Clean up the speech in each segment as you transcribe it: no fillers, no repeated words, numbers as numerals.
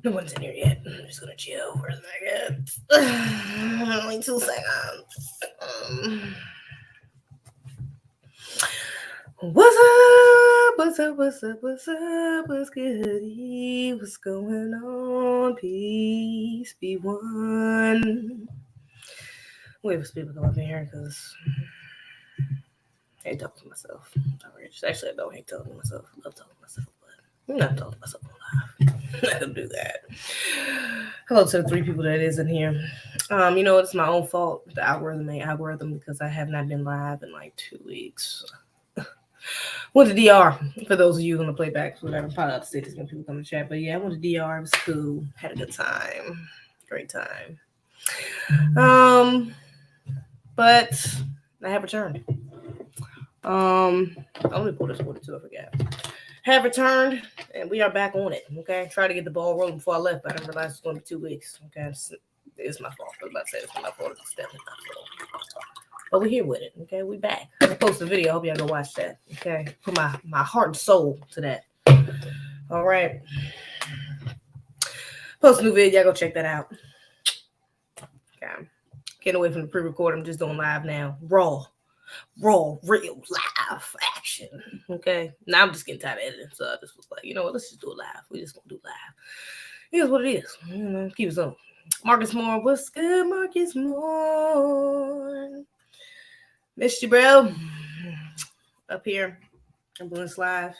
No one's in here yet. I'm just gonna chill for a second. Only 2 seconds. What's up? What's up? What's up? What's up? What's goody? What's going on? Peace be one. Wait for people to come up in here because I hate talking to myself. Actually, I don't hate talking to myself. I love talking to myself, but I'm not talking to myself on live. I don't do that. Hello to the 3 people that is in here. You know, it's my own fault. The algorithm because I have not been live in like 2 weeks. Went to DR. For those of you on the playback, whatever, probably out to say this when people come to chat. But yeah, I went to DR. It was cool. Had a good time. Great time. But I have returned. I only pulled this 42, I forgot. Have returned, and we are back on it. Okay, try to get the ball rolling before I left, but I didn't realize it's going to be 2 weeks. Okay, it's my fault. I was about to say it's my fault. It's definitely my fault. But we're here with it. Okay, we back. I posted a video. I hope y'all go watch that. Okay, put my heart and soul to that. All right, post a new video. Y'all go check that out. Okay, getting away from the pre-record. I'm just doing live now. Raw, real live action. Okay, now I'm just getting tired of editing, so I just was like, you know what? Let's just do it live. We just gonna do live. Here's what it is. You know, keep it on. Marcus Moore, what's good, Marcus Moore? Missed you, bro. Up here. I'm doing this live.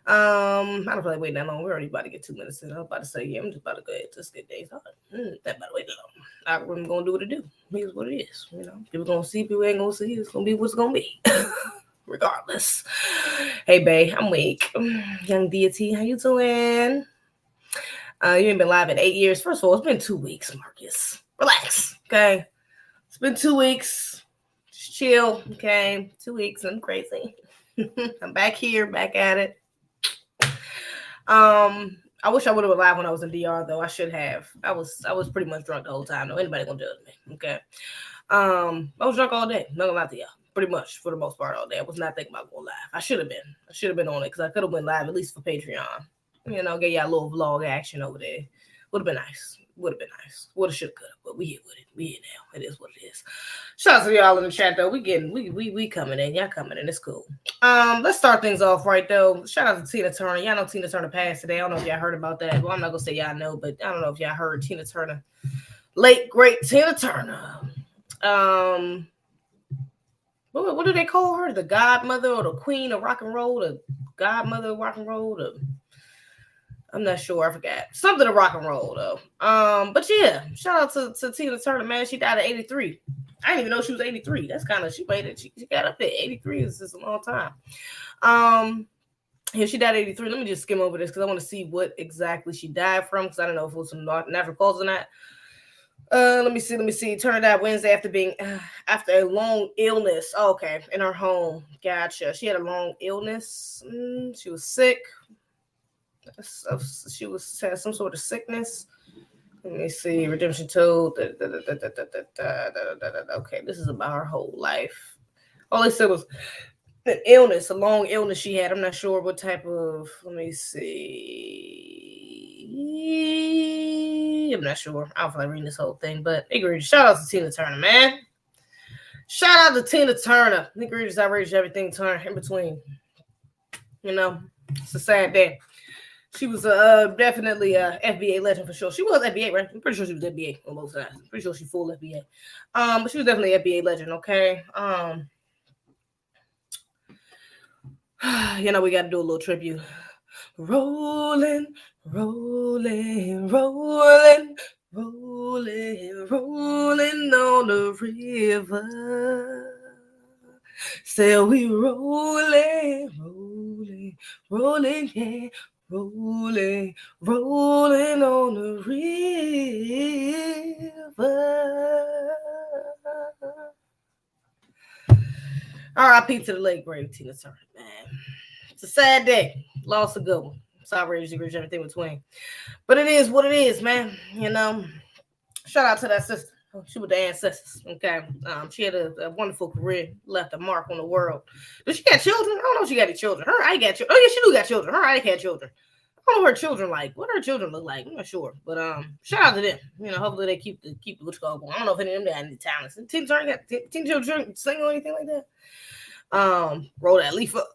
I don't feel like waiting that long. We're already about to get 2 minutes in. I was about to say, yeah, I'm just about to go ahead and just get days started. That about to wait that long. I'm gonna do what it do. Here's what it is. You know, people gonna see, people ain't gonna see. It's gonna be what's gonna be. Regardless. Hey, babe, I'm weak. Young deity, how you doing? You ain't been live in 8 years. First of all, it's been 2 weeks, Marcus. Relax, okay? It's been 2 weeks. Just chill, okay? 2 weeks. I'm crazy. I'm back here, back at it. I wish I would have been live when I was in DR, though. I should have. I was pretty much drunk the whole time. No, anybody gonna judge me, okay? I was drunk all day. Not gonna lie to y'all. Pretty much for the most part all day. I was not thinking about going live. I should have been on it because I could have went live at least for Patreon. You know, get y'all a little vlog action over there. Would have been nice. Would have, should have, could have. But we here with it. We here now. It is what it is. Shout out to y'all in the chat though. We coming in. Y'all coming in. It's cool. Let's start things off right though. Shout out to Tina Turner. Y'all know Tina Turner passed today. I don't know if y'all heard about that. Well, I'm not gonna say y'all know, but I don't know if y'all heard Tina Turner. Late great Tina Turner. What do they call her? The godmother or the queen of rock and roll? The godmother of rock and roll? I'm not sure. I forgot. Something of rock and roll, though. But yeah, shout out to Tina Turner, man. She died at 83. I didn't even know she was 83. That's kind of, she made it. She got up there. 83 is just a long time. Yeah, she died at 83. Let me just skim over this because I want to see what exactly she died from because I don't know if it was some natural cause or not. Let me see. Turner died Wednesday after a long illness. Oh, okay, in her home. Gotcha. She had a long illness. She was sick. She had some sort of sickness. Let me see. Redemption told. Okay, this is about her whole life. All they said was an illness, a long illness she had. I'm not sure what type of. Let me see. I'm not sure. I don't feel like reading this whole thing, but egregious. Shout out to Tina Turner, man. Shout out to Tina Turner. Egregious, outrageous, everything Turner in between. You know, it's a sad day. She was definitely a FBA legend for sure. She was FBA, right? I'm pretty sure she was FBA on both sides. I'm pretty sure she's full FBA. But she was definitely an FBA legend, okay? You know, we got to do a little tribute. Rolling, rolling, rolling, rolling, rolling on the river. Say we rolling, rolling, rolling, yeah. Rolling, rolling on the river. R.I.P. to the late great Tina Turner, man. It's a sad day. Lost a good one. Sorry, everything between. But it is what it is, man. You know, shout out to that sister. She was the ancestors, okay? She had a wonderful career, left a mark on the world. Does she got children? I don't know if she got any children. Her, I got children. Oh, yeah, she do got children. Her, I got children. I don't know what her children like. What her children look like, I'm not sure. But shout out to them. You know, hopefully they keep the what's going on. I don't know if any of them got any talents. Teen Children sing or anything like that. Roll that leaf up.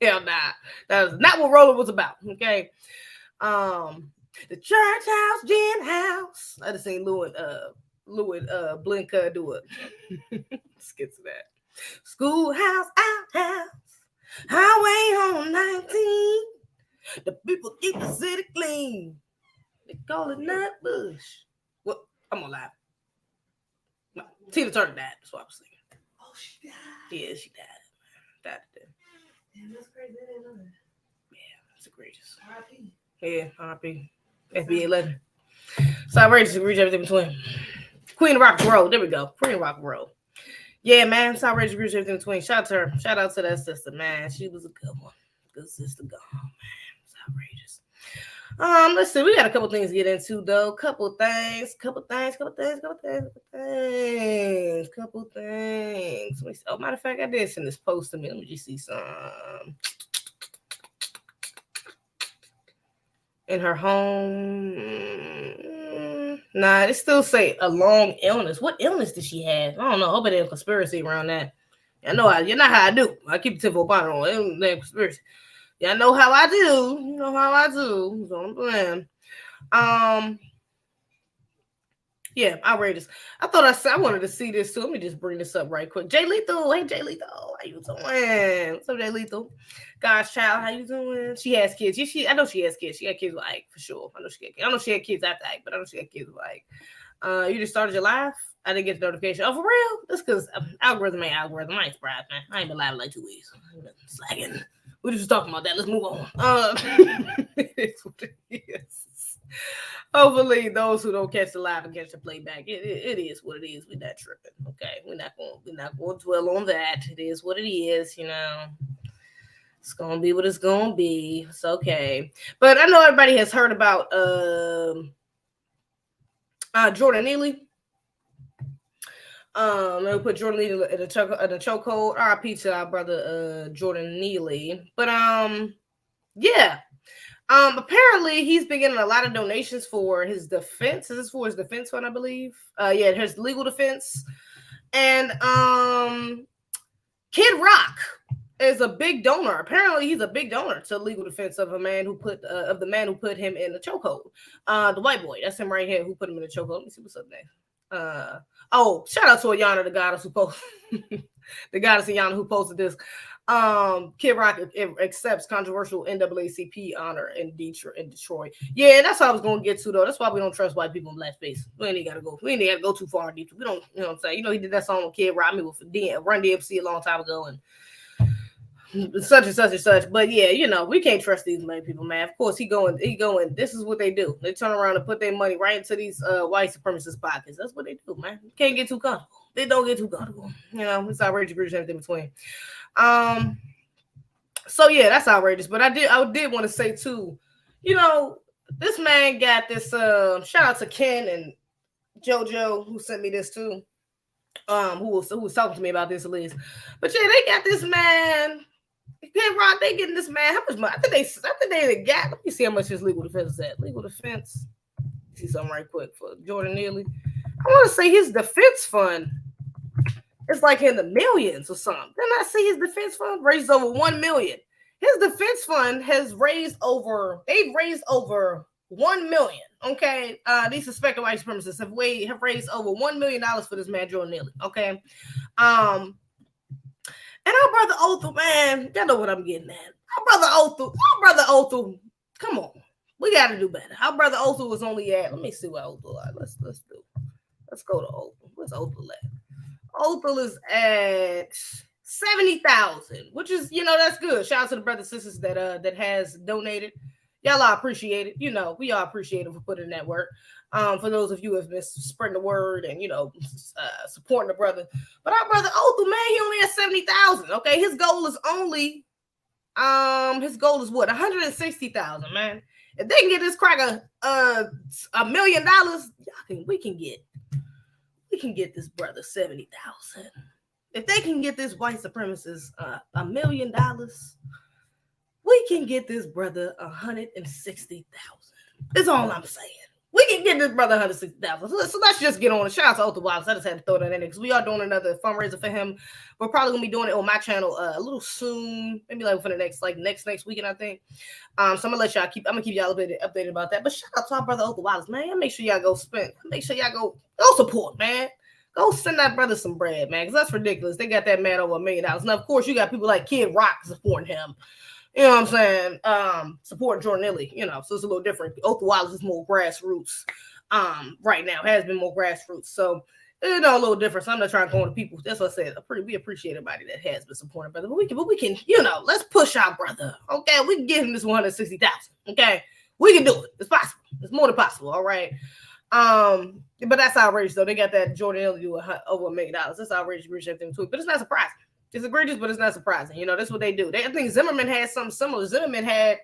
Hell nah. That is not what Roller was about. Okay. The church house, gin house. I just seen Lou and Blinka do it. Let's get to that. Schoolhouse, outhouse, highway on 19. The people keep the city clean. They call it Nutbush. Well, I'm gonna lie. Tina Turner died. That's what I was thinking. Oh, she died. Yeah, she died. Died today. Damn, that's crazy. I didn't know that. Yeah, that's egregious. R.I.P. Yeah, R.I.P. FBA 11. So outrageous, egregious, everything between. Queen of Rock Road. There we go. Queen of Rock Road. Yeah, man. It's outrageous, egregious, everything between. Shout out to her. Shout out to that sister, man. She was a good one. Good sister gone, man. It's outrageous. Let's see. We got a couple things to get into, though. Couple things. Oh, matter of fact, I did send this post to me. Let me just see some. In her home. Nah, it still say a long illness. What illness did she have? I don't know. I hope it ain't a conspiracy around that. I know you know how I do. I keep the tip on it. Conspiracy. Yeah, I know how I do. You know how I do. So I'm playing. Yeah, outrageous. I thought I wanted to see this too. Let me just bring this up right quick. Jay Lethal. Hey, Jay Lethal. How you doing? What's up, Jay Lethal? God's child, how you doing? She has kids. I know she has kids. She had kids with Ike for sure. I know she had kids after Ike, but I know she had kids with Ike. You just started your live? I didn't get the notification. Oh, for real? That's because algorithm ain't algorithm. I ain't surprised, man. I ain't been live in like 2 weeks. Slacking. We just talking about that. Let's move on. It's what it is. Hopefully, those who don't catch the live and catch the playback, it is what it is. We're not tripping, okay? We're not going to dwell on that. It is what it is, you know. It's gonna be what it's gonna be. It's okay. But I know everybody has heard about Jordan Neely. They put Jordan Neely in a chokehold. RIP to our brother Jordan Neely. But yeah. Apparently he's been getting a lot of donations for his defense. This is for his defense fund, I believe. Yeah, his legal defense. And Kid Rock is a big donor. Apparently he's a big donor to legal defense of the man who put him in the chokehold. The white boy, that's him right here who put him in the chokehold. Let me see what's up next. Shout out to Ayana, the goddess who posted the goddess Ayana who posted this. Kid Rock accepts controversial NAACP honor in Detroit. Yeah, that's what I was gonna get to though. That's why we don't trust white people in black space. We ain't gotta go too far deep. We don't, you know what I'm saying? You know, he did that song with Kid Rock with Run DMC a long time ago and such and such and such. But yeah, you know, we can't trust these black people, man. Of course, he going. This is what they do. They turn around and put their money right into these white supremacist pockets. That's what they do, man. You can't get too comfortable. They don't get too comfortable. You know, it's outrageous, everything between. So yeah, that's outrageous. But I did want to say too, you know, this man got this. Shout out to Ken and JoJo who sent me this too. Who was talking to me about this at least. But yeah, they got this man. Kid Rock, they getting this man. How much money? I think they got. Let me see how much his legal defense is at. Legal defense. See something right quick for Jordan Neely. I want to say his defense fund is like in the millions or something. Didn't I see his defense fund raised over $1 million? His defense fund has raised over. They've raised over $1 million. Okay, these suspected white supremacists have raised over $1 million for this man Jordan Neely. Okay, and our brother Othel, man, y'all know what I'm getting at. Our brother Othel, come on, we got to do better. Our brother Othel was only at. Let me see what Othel at. Let's go to Othel. Where's Othel at? Othel is at 70,000, which is, you know, that's good. Shout out to the brothers and sisters that has donated. Y'all all appreciate it. You know, we all appreciate it for putting in that work. For those of you who have been spreading the word and, you know, supporting the brother. But our brother Othel, man, he only has 70,000. Okay, his goal is what? 160,000, man. If they can get this cracker $1 million, we can get this brother 70,000. If they can get this white supremacist $1 million, we can get this brother 160,000. That's all I'm saying. We can get this brother 160,000. So let's just get on it. Shout out to Otha Wallace. I just had to throw that in there because we are doing another fundraiser for him. We're probably gonna be doing it on my channel a little soon, maybe like for the next weekend, I think. So I'm gonna let y'all I'm gonna keep y'all updated about that. But shout out to our brother Otha Wallace, man. Make sure y'all go go support, man. Go send that brother some bread, man, because that's ridiculous. They got that man over $1 million. Now, of course, you got people like Kid Rock supporting him. You know what I'm saying? Supporting Jordan Neely, so it's a little different. Otha Wallace is more grassroots right now, has been more grassroots. So, a little different. So I'm not trying to go on to people. That's what I said. We appreciate everybody that has been supporting brother. But we can, let's push our brother. Okay, we can get him this 160,000. Okay, we can do it. It's possible. It's more than possible. All right. But that's outrageous though. They got that Jordan Neely do over $1 million. That's outrageous. But it's not surprising. It's egregious, but it's not surprising. That's what they do. I think Zimmerman had something similar. Zimmerman had,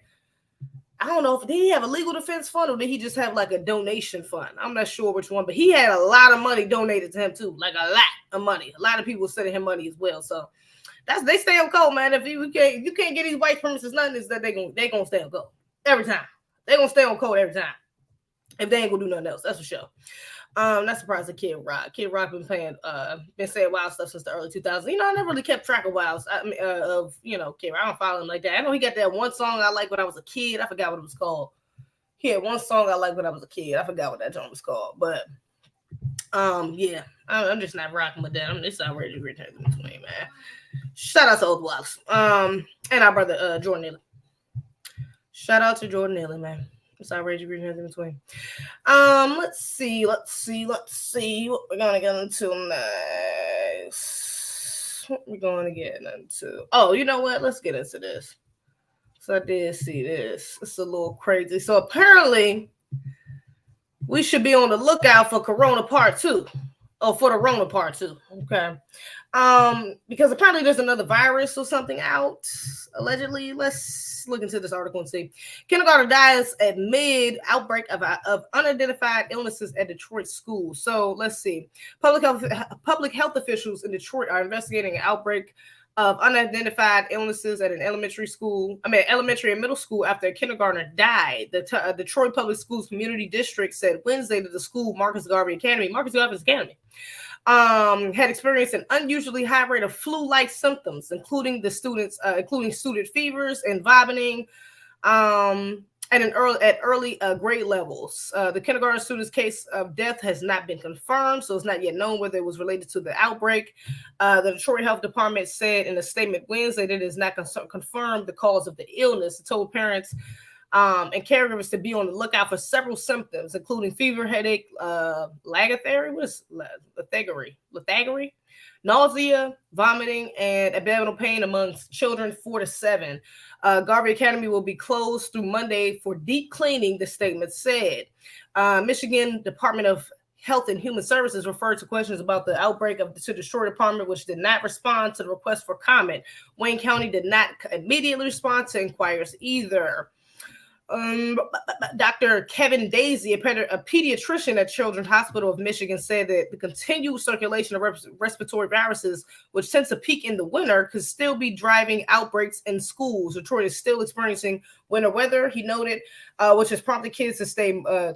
I don't know, did he have a legal defense fund or did he just have like a donation fund? I'm not sure which one, but he had a lot of money donated to him too, like a lot of money. A lot of people sending him money as well. So they stay on code, man. If you can't get these white premises, nothing is that they gonna stay on code every time. They're gonna stay on code every time. If they ain't gonna do nothing else, that's for sure. Not surprised to Kid Rock. Kid Rock been saying wild stuff since the early 2000s. I never really kept track of wilds Kid Rock. I don't follow him like that. I know he got that one song I liked when I was a kid. I forgot what it was called. He had one song I liked when I was a kid. I forgot what that song was called. But yeah, I'm just not rocking with that. It's outrageous return in between, man. Shout out to Otha Wallace. And our brother Jordan Neely. Shout out to Jordan Neely, man. It's outrageous return in between. Let's see what we're gonna get into next. What we're gonna get into? Oh, you know what? Let's get into this. So I did see this. It's a little crazy. So apparently, we should be on the lookout for Corona Part 2. Oh, for the Rona Part 2. Okay. Because apparently there's another virus or something out, allegedly. Let's look into this article and see. Kindergarten dies amid outbreak of unidentified illnesses at Detroit school. So let's see. Public health officials in Detroit are investigating an outbreak of unidentified illnesses at an elementary and middle school after a kindergartner died. The Detroit Public Schools Community District said Wednesday that the school, Marcus Garvey Academy, had experienced an unusually high rate of flu-like symptoms, including student fevers and vomiting, at early grade levels. The kindergarten student's case of death has not been confirmed, so it's not yet known whether it was related to the outbreak. The Detroit Health Department said in a statement Wednesday that it is not confirmed the cause of the illness. It told parents and caregivers to be on the lookout for several symptoms, including fever, headache, lethargy, nausea, vomiting, and abdominal pain amongst children 4 to 7. Garvey Academy will be closed through Monday for deep cleaning, the statement said. Michigan Department of Health and Human Services referred to questions about the outbreak to the Detroit Department, which did not respond to the request for comment. Wayne County did not immediately respond to inquiries either. Dr. Kevin Daisy, a pediatrician at Children's Hospital of Michigan, said that the continued circulation of respiratory viruses, which tends to peak in the winter, could still be driving outbreaks in schools. Detroit is still experiencing winter weather, he noted, which has prompted kids to stay to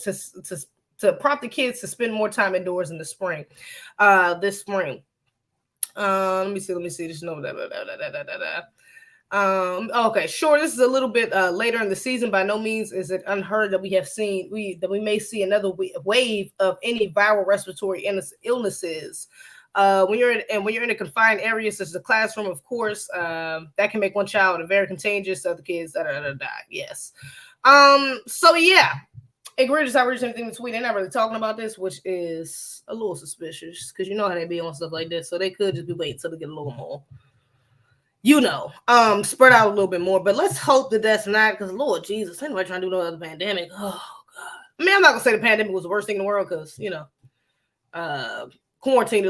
spend more time indoors in the spring. This spring. Let me see. Just know that. Okay, sure. This is a little bit later in the season. By no means is it unheard that we may see another wave of any viral respiratory illnesses. When you're in a confined area such as a classroom, of course, that can make one child very contagious. Other kids die. Yes. So yeah, egregious, outrageous, everything in between. They're not really talking about this, which is a little suspicious because you know how they be on stuff like this. So they could just be waiting until they get a little more. Spread out a little bit more, but let's hope that that's not, because Lord Jesus, anybody trying to do another pandemic. Oh God. I mean, I'm not gonna say the pandemic was the worst thing in the world, because quarantine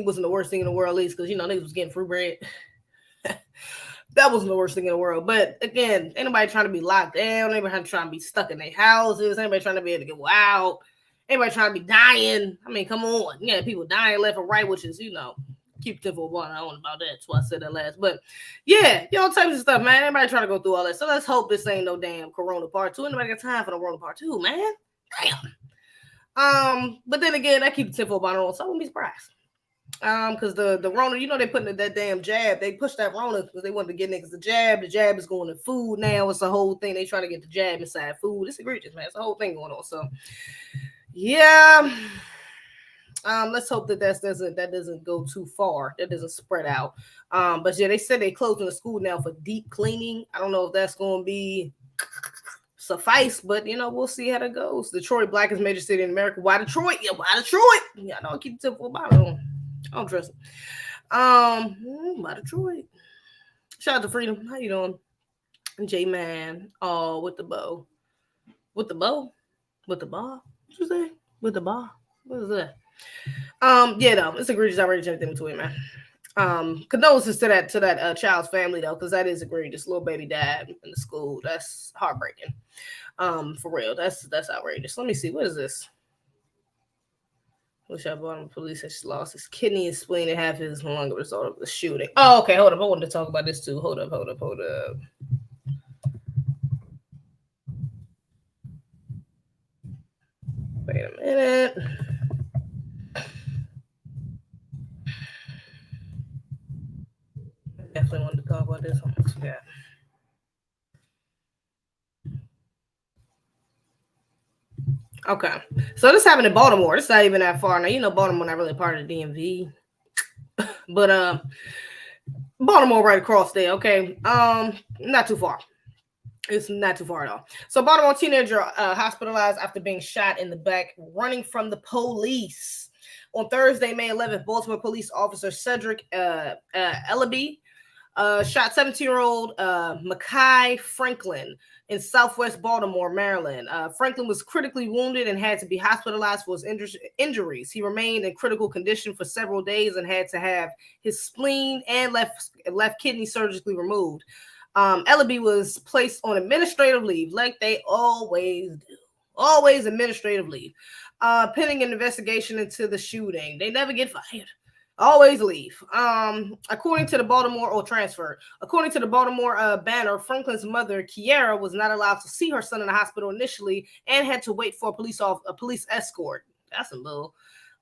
wasn't the worst thing in the world, at least, because niggas was getting free bread. That wasn't the worst thing in the world. But again, anybody trying to be locked down, anybody trying to be stuck in their houses, anybody trying to be able to go out, anybody trying to be dying. I mean, come on. Yeah, people dying left and right, which is, keep tinfoil bonnet on about that. That's why I said that last. But yeah, y'all types of stuff, man. Everybody trying to go through all that. So let's hope this ain't no damn Corona part 2. Anybody got time for the Corona part 2, man? Damn. But then again, I keep the tinfoil bonnet on, so I wouldn't be surprised. Because the Rona, you know, they putting that damn jab. They pushed that Rona because they wanted to get niggas the jab. The jab is going to food now. It's a whole thing. They trying to get the jab inside food. It's egregious, man. It's a whole thing going on. So yeah. Let's hope that doesn't go too far. That doesn't spread out. But yeah, they said they closing the school now for deep cleaning. I don't know if that's going to be suffice, but you know, we'll see how that goes. Detroit, blackest major city in America. Why Detroit? Yeah, why Detroit? Yeah, I know. I keep the tinfoil bonnet on. I don't trust it. By Detroit. Shout out to Freedom. How you doing? J-Man. Oh, with the bow. With the bow? With the bar? What you say? With the bar? What is that? Yeah, though. It's egregious. I already jumped in between, man. Condolences to that child's family, though, because that is egregious. Little baby died in the school. That's heartbreaking. For real. That's outrageous. Let me see. What is this? Which I bought him. Police has lost his kidney and spleen and half his lung as a result of the shooting. Oh, okay. Hold up. I wanted to talk about this too. Hold up. Wait a minute. I definitely wanted to talk about this one. Yeah. Okay. So this happened in Baltimore. It's not even that far. Now, you know, Baltimore not really part of the DMV. But Baltimore right across there, okay? Not too far. It's not too far at all. So Baltimore teenager hospitalized after being shot in the back, running from the police. On Thursday, May 11th, Baltimore police officer Cedric Ellaby shot 17-year-old Makai Franklin in Southwest Baltimore, Maryland. Franklin was critically wounded and had to be hospitalized for his injuries. He remained in critical condition for several days and had to have his spleen and left kidney surgically removed. Ellaby was placed on administrative leave, like they always do. Always administrative leave. Pending an investigation into the shooting. They never get fired. Always leave. According to the Baltimore Banner, Franklin's mother, Kiara, was not allowed to see her son in the hospital initially and had to wait for a police escort. That's a little.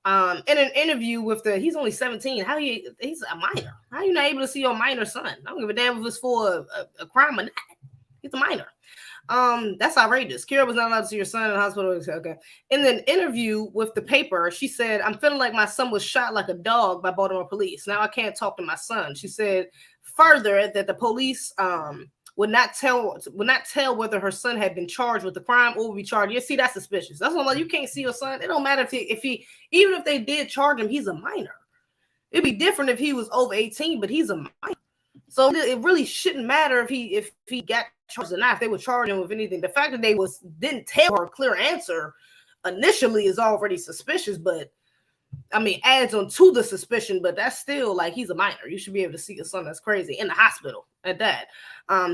In an interview with he's only 17. He's a minor. How are you not able to see your minor son? I don't give a damn if it's for a crime or not. He's a minor. That's outrageous. Kira was not allowed to see her son in the hospital. Okay. In an interview with the paper, she said, "I'm feeling like my son was shot like a dog by Baltimore police. Now I can't talk to my son." She said further that the police would not tell whether her son had been charged with the crime or would be charged. You see, that's suspicious. That's what, like, you can't see your son. It don't matter if he even if they did charge him, he's a minor. It'd be different if he was over 18, but he's a minor. So it really shouldn't matter if he got charged or not. If they would charge him with anything, the fact that they didn't tell her a clear answer initially is already suspicious. But I mean, adds on to the suspicion. But that's still like, he's a minor. You should be able to see your son. That's crazy. In the hospital at that.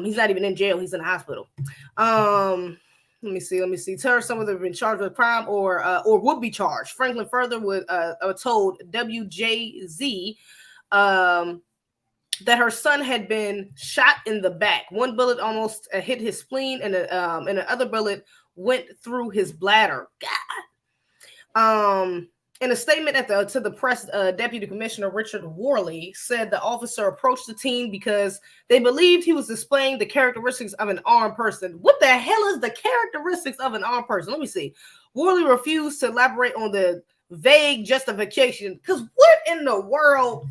He's not even in jail. He's in the hospital. Let me see. Tell her someone that have been charged with a crime or would be charged. Franklin further told WJZ that her son had been shot in the back. One bullet almost hit his spleen, and another bullet went through his bladder. God. In a statement to the press, Deputy Commissioner Richard Worley said the officer approached the team because they believed he was displaying the characteristics of an armed person. What the hell is the characteristics of an armed person? Let me see. Worley refused to elaborate on the vague justification, because what in the world?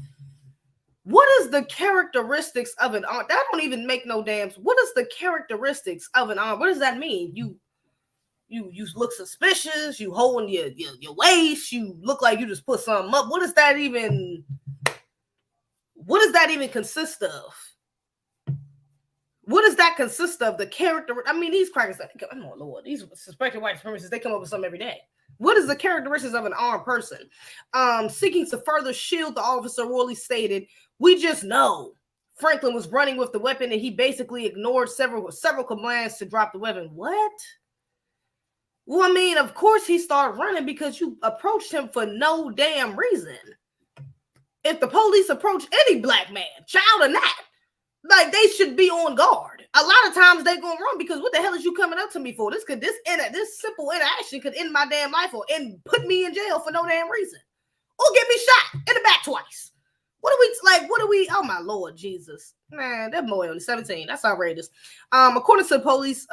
What is the characteristics of an arm? That don't even make no damn. What is the characteristics of an arm? What does that mean? You look suspicious. You holding your waist. You look like you just put something up. What does that even consist of? What does that consist of? The character. I mean, these crackers. Oh Lord, these suspected white supremacists. They come up with something every day. What is the characteristics of an armed person? Seeking to further shield the officer, Worley stated, "We just know Franklin was running with the weapon and he basically ignored several commands to drop the weapon." What? Well, I mean, of course he started running because you approached him for no damn reason. if the police approach any black man, child or not, like they should be on guard. A lot of times they going wrong because what the hell is you coming up to me for? This simple interaction could end my damn life or put me in jail for no damn reason. Or get me shot in the back twice. What are we, oh my Lord Jesus. Man, that boy only 17. That's outrageous. According to police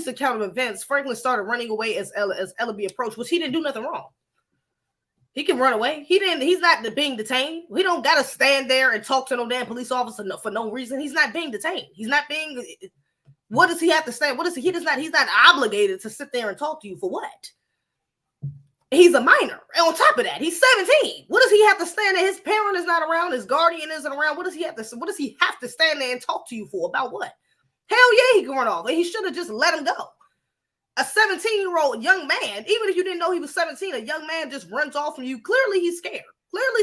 account of events, Franklin started running away as Ellaby approached, which he didn't do nothing wrong. He can run away. He's not being detained. We don't gotta stand there and talk to no damn police officer for no reason. He's not being detained. He's not being, what does he have to stand? He's not obligated to sit there and talk to you for what? He's a minor. And on top of that, he's 17. What does he have to stand there? His parent is not around. His guardian isn't around. What does he have to stand there and talk to you for? About what? Hell yeah, he can run off. And he should have just let him go. A 17-year-old young man, even if you didn't know he was 17, a young man just runs off from you. Clearly, he's scared. Clearly,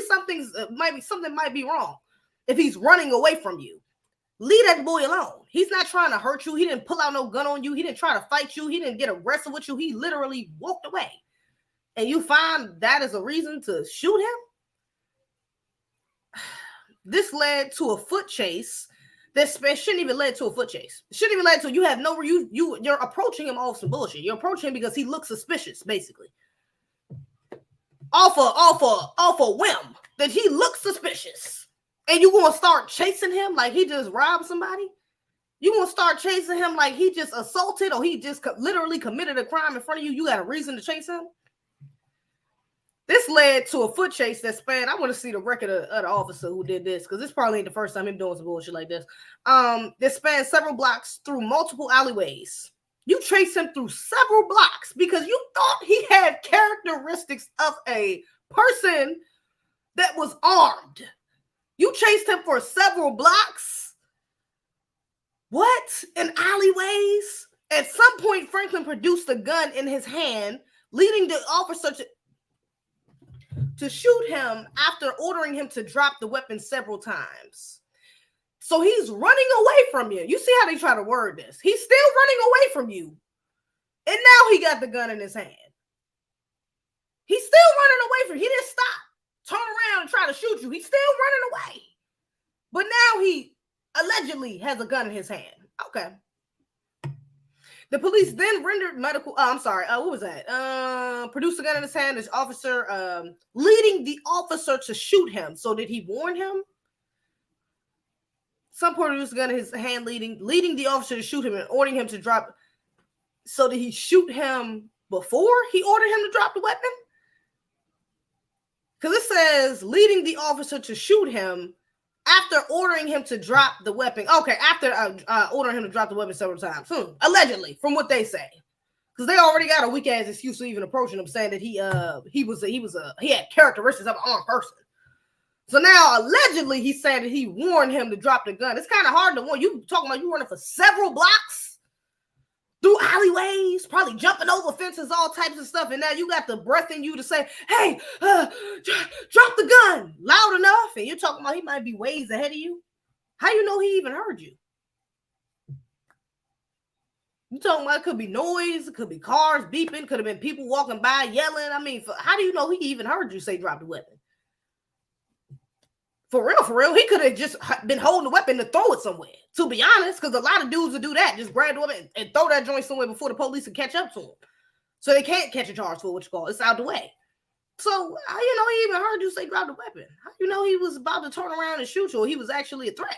something might be wrong if he's running away from you. Leave that boy alone. He's not trying to hurt you. He didn't pull out no gun on you. He didn't try to fight you. He didn't get arrested with you. He literally walked away. And you find that as a reason to shoot him? This led to a foot chase. That shouldn't even lead to a foot chase. It shouldn't even lead to you're approaching him off some bullshit. You're approaching him because he looks suspicious, basically. Off a whim that he looks suspicious. And you gonna start chasing him like he just robbed somebody? You gonna start chasing him like he just assaulted or he just literally committed a crime in front of you? You got a reason to chase him? This led to a foot chase that spanned. I want to see the record of the officer who did this because this probably ain't the first time him doing some bullshit like this. This spanned several blocks through multiple alleyways. You chased him through several blocks because you thought he had characteristics of a person that was armed. You chased him for several blocks. What? In alleyways? At some point, Franklin produced a gun in his hand, leading the officer to shoot him after ordering him to drop the weapon several times. So he's running away from you. You see how they try to word this. He's still running away from you. And now he got the gun in his hand. He's still running away from you. He didn't stop, turn around and try to shoot you. He's still running away. But now he allegedly has a gun in his hand. Okay. The police then rendered medical. What was that? Produced a gun in his hand. This officer, leading the officer to shoot him. So did he warn him? Some point produced a gun in his hand, leading the officer to shoot him and ordering him to drop. So did he shoot him before he ordered him to drop the weapon? Because it says leading the officer to shoot him after ordering him to drop the weapon. Okay, after ordering him to drop the weapon several times. Allegedly, from what they say. Because they already got a weak ass excuse for even approaching him, saying that he had characteristics of an armed person. So now allegedly he's saying that he warned him to drop the gun. It's kind of hard to warn. You talking about you running for several blocks through alleyways, probably jumping over fences, all types of stuff, and now you got the breath in you to say, "Hey, drop the gun," loud enough, and you're talking about he might be ways ahead of you. How you know he even heard you? You talking about it could be noise, it could be cars beeping, could have been people walking by yelling. I mean, how do you know he even heard you say drop the weapon? For real, he could have just been holding the weapon to throw it somewhere, to be honest, because a lot of dudes would do that, just grab the weapon and throw that joint somewhere before the police would catch up to him. So they can't catch a charge for what you call it. It's out the way. So how you know he even heard you say drop the weapon? How you know he was about to turn around and shoot you or he was actually a threat?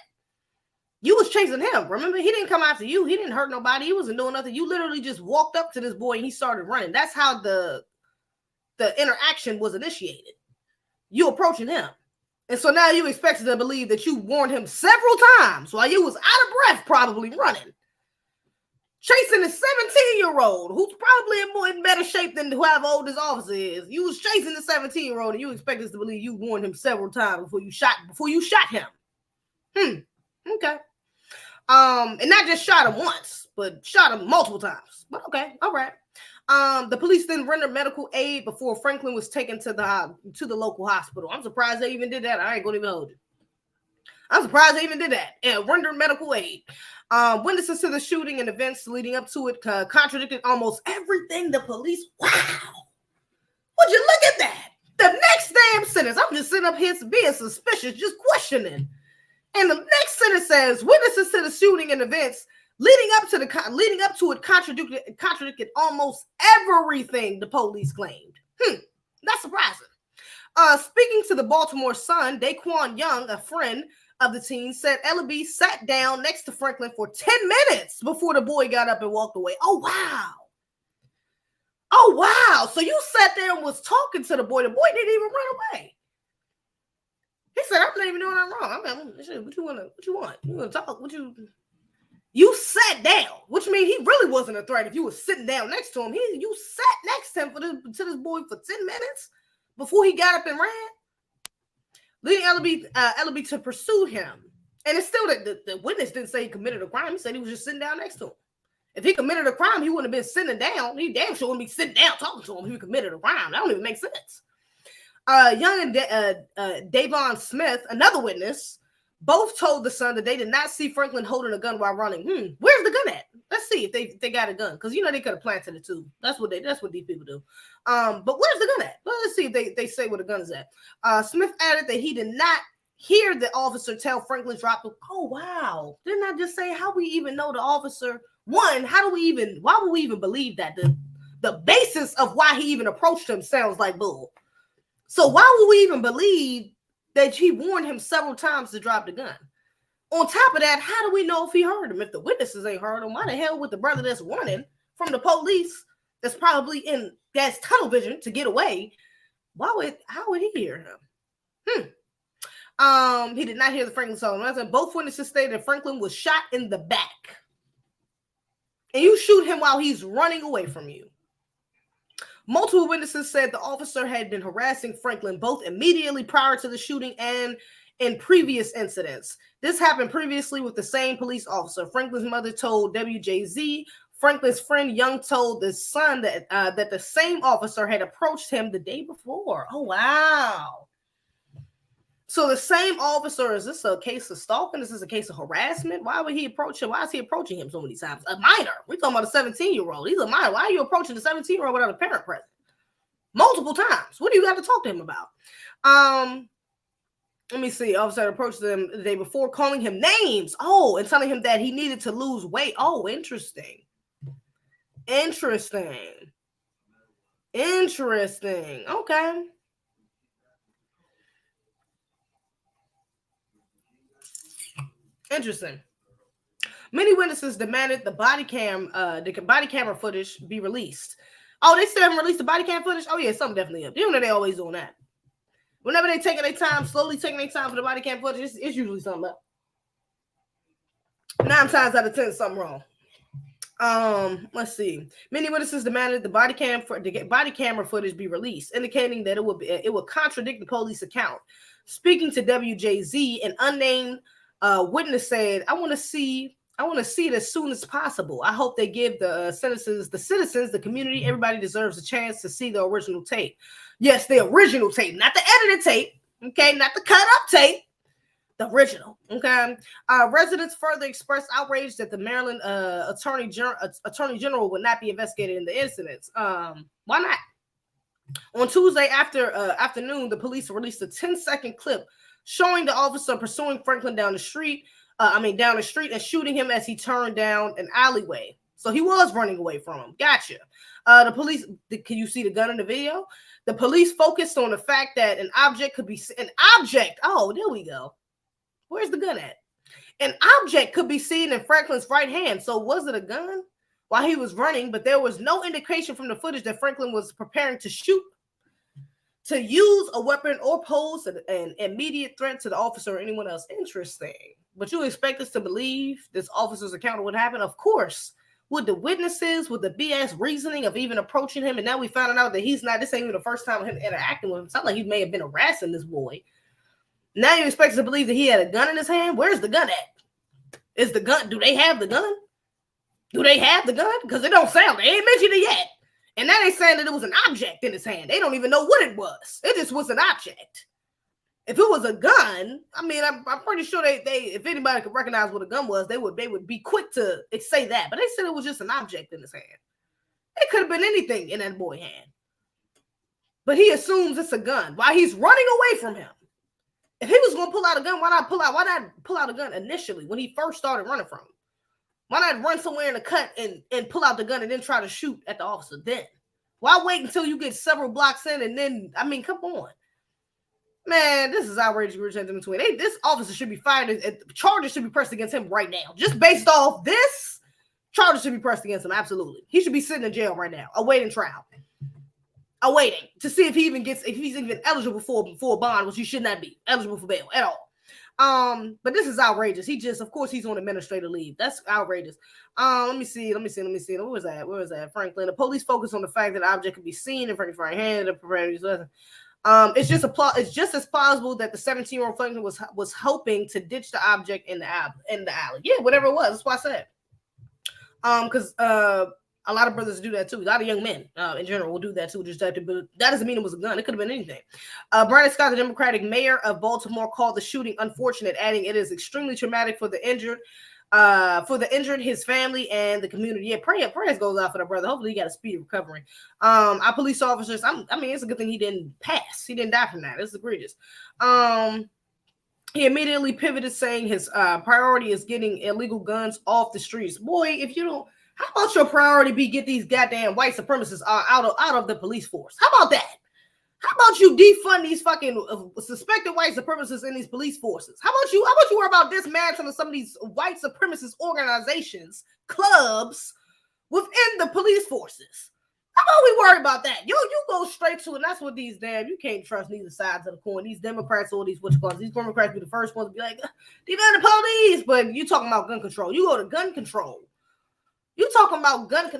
You was chasing him, remember? He didn't come after you. He didn't hurt nobody. He wasn't doing nothing. You literally just walked up to this boy and he started running. That's how the interaction was initiated. You approaching him. And so now you expected to believe that you warned him several times while you was out of breath, probably running. Chasing a 17-year-old who's probably in better shape than whoever old this officer is. You was chasing the 17-year-old and you expect us to believe you warned him several times before you shot him. Okay. And not just shot him once, but shot him multiple times. But okay, all right. The police then rendered medical aid before Franklin was taken to the local hospital. I'm surprised they even did that. I ain't gonna even hold you. I'm surprised they even did that. And rendered medical aid. Witnesses to the shooting and events leading up to it contradicted almost everything the police. Wow. Would you look at that? The the next damn sentence, I'm just sitting up here being suspicious, just questioning. And the next sentence says, witnesses to the shooting and events leading up to it contradicted almost everything the police claimed. That's surprising. Speaking to the Baltimore Sun, Daquan Young, a friend of the teen, said Ellaby sat down next to Franklin for 10 minutes before the boy got up and walked away. Oh, wow. Oh, wow. So you sat there and was talking to the boy. The boy didn't even run away. He said, I'm not even doing nothing wrong. I mean, what you want? You want to talk? You sat down, which means he really wasn't a threat if you were sitting down next to him. You sat next to him to this boy for 10 minutes before he got up and ran, leading Ellaby to pursue him. And it's still that the witness didn't say he committed a crime. He said he was just sitting down next to him. If he committed a crime, he wouldn't have been sitting down. He damn sure wouldn't be sitting down talking to him if he committed a crime. That don't even make sense. Young and Davon Smith, another witness, both told the Sun that they did not see Franklin holding a gun while running. Where's the gun at? Let's see if they got a gun, because they could have planted it too. That's what these people do. But where's the gun at? Well, let's see if they say where the gun is at. Smith added that he did not hear the officer tell Franklin drop the. Oh wow! Didn't I just say how we even know the officer? One, why would we even believe that? The basis of why he even approached him sounds like bull. So why would we even believe that he warned him several times to drop the gun? On top of that, how do we know if he heard him? If the witnesses ain't heard him, why the hell would the brother that's running from the police that's probably in that's tunnel vision to get away? How would he hear him? He did not hear the Franklin song. Both witnesses stated that Franklin was shot in the back. And you shoot him while he's running away from you. Multiple witnesses said the officer had been harassing Franklin both immediately prior to the shooting and in previous incidents. This happened previously with the same police officer. Franklin's mother told WJZ. Franklin's friend Young told the Sun that the same officer had approached him the day before. Oh, wow. So the same officer, is this a case of stalking? Is this a case of harassment? Why would he approach him? Why is he approaching him so many times? A minor. We're talking about a 17-year-old. He's a minor. Why are you approaching a 17-year-old without a parent present? Multiple times. What do you got to talk to him about? Let me see. Officer approached him the day before, calling him names. Oh, and telling him that he needed to lose weight. Oh, interesting. Interesting. Okay. Interesting. Many witnesses demanded the body camera footage be released. Oh, they still haven't released the body cam footage? Oh, yeah, something definitely up. You know they always doing that. Whenever they taking their time, slowly taking their time for the body cam footage, it's usually something up. 9 times out of 10, something wrong. Let's see. Many witnesses demanded the body camera footage be released, indicating that it would contradict the police account. Speaking to WJZ, an unnamed witness said, I want to see it as soon as possible. I hope they give the citizens, the community, everybody deserves a chance to see the original tape. Yes, the original tape, not the edited tape, okay, not the cut up tape, the original, okay. Residents further expressed outrage that the Maryland Attorney General would not be investigated in the incidents. Why not? On Tuesday afternoon, the police released a 10-second clip showing the officer pursuing Franklin down the street and shooting him as he turned down an alleyway. So he was running away from him. Gotcha. The police, can you see the gun in the video? The police focused on the fact that an object could be an object. Oh, there we go. Where's the gun at? An object could be seen in Franklin's right hand. So was it a gun while he was running? But there was no indication from the footage that Franklin was preparing to shoot, to use a weapon, or pose an immediate threat to the officer or anyone else. Interesting. But you expect us to believe this officer's account of what happened? Of course. With the witnesses, with the BS reasoning of even approaching him, and now we found out that this ain't even the first time of him interacting with him. It sounds like he may have been harassing this boy. Now you expect us to believe that he had a gun in his hand? Where's the gun at? Is the gun, do they have the gun? Do they have the gun? Because it don't sound, they ain't mentioned it yet. And now they saying that it was an object in his hand. They don't even know what it was. It just was an object. If it was a gun, I mean, I'm pretty sure they if anybody could recognize what a gun was, they would be quick to say that. But they said it was just an object in his hand. It could have been anything in that boy's hand. but he assumes it's a gun while he's running away from him. If he was going to pull out a gun, why not pull out a gun initially when he first started running from him? Why not run somewhere in the cut and pull out the gun and then try to shoot at the officer then? Why wait until you get several blocks in and then, I mean, come on. Man, this is outrageous. This officer should be fired. Charges should be pressed against him right now. Just based off this, charges should be pressed against him. Absolutely. He should be sitting in jail right now, awaiting trial. Awaiting to see if he's even eligible for a bond, which he should not be eligible for bail at all. But this is outrageous. Of course, he's on administrative leave. That's outrageous. Let me see. Where was that? Franklin. The police focus on the fact that the object could be seen in Franklin's right hand. It's just as plausible that the 17-year-old Franklin was hoping to ditch the object in the alley. Yeah, whatever it was. That's what I said. Because a lot of brothers do that too. A lot of young men in general will do that too. But that doesn't mean it was a gun. It could have been anything. Brandon Scott, the Democratic mayor of Baltimore, called the shooting unfortunate, adding it is extremely traumatic for the injured, his family, and the community. Yeah, prayers goes out for the brother. Hopefully, he got a speedy recovery. Our police officers. It's a good thing he didn't pass. He didn't die from that. It's egregious. He immediately pivoted, saying his priority is getting illegal guns off the streets. Boy, if you don't. How about your priority be get these goddamn white supremacists out of the police force? How about that? How about you defund these fucking suspected white supremacists in these police forces? How about you worry about dismantling some of these white supremacist organizations, clubs within the police forces? How about we worry about that? You go straight to it. And that's what you can't trust neither sides of the coin. These Democrats or these these Democrats be the first ones to be like, defund the police. But you talking about gun control. You go to gun control. You talking about gun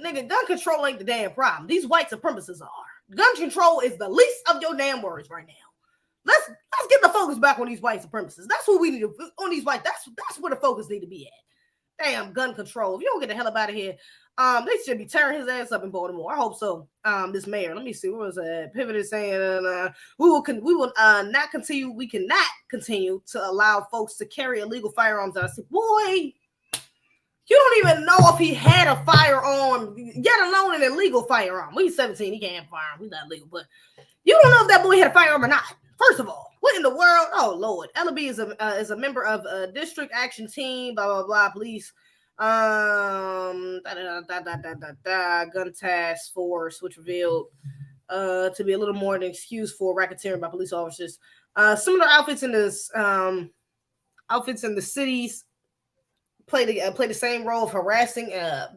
control ain't the damn problem. These white supremacists are. Gun control is the least of your damn worries right now. Let's get the focus back on these white supremacists. That's what we need to on these white. That's where the focus need to be at. Damn gun control. If you don't get the hell up out of here, they should be tearing his ass up in Baltimore. I hope so. This mayor. Let me see. What was that? Pivoted saying we will not continue. We cannot continue to allow folks to carry illegal firearms. I said, boy. You don't even know if he had a firearm, yet alone an illegal firearm. Well, he's 17. He can't have a firearm. He's not legal. But you don't know if that boy had a firearm or not. First of all, what in the world? Oh, Lord. Ellaby is a member of a district action team, blah, blah, blah, police. Gun task force, which revealed to be a little more than excuse for racketeering by police officers. Similar outfits in the cities play the same role of harassing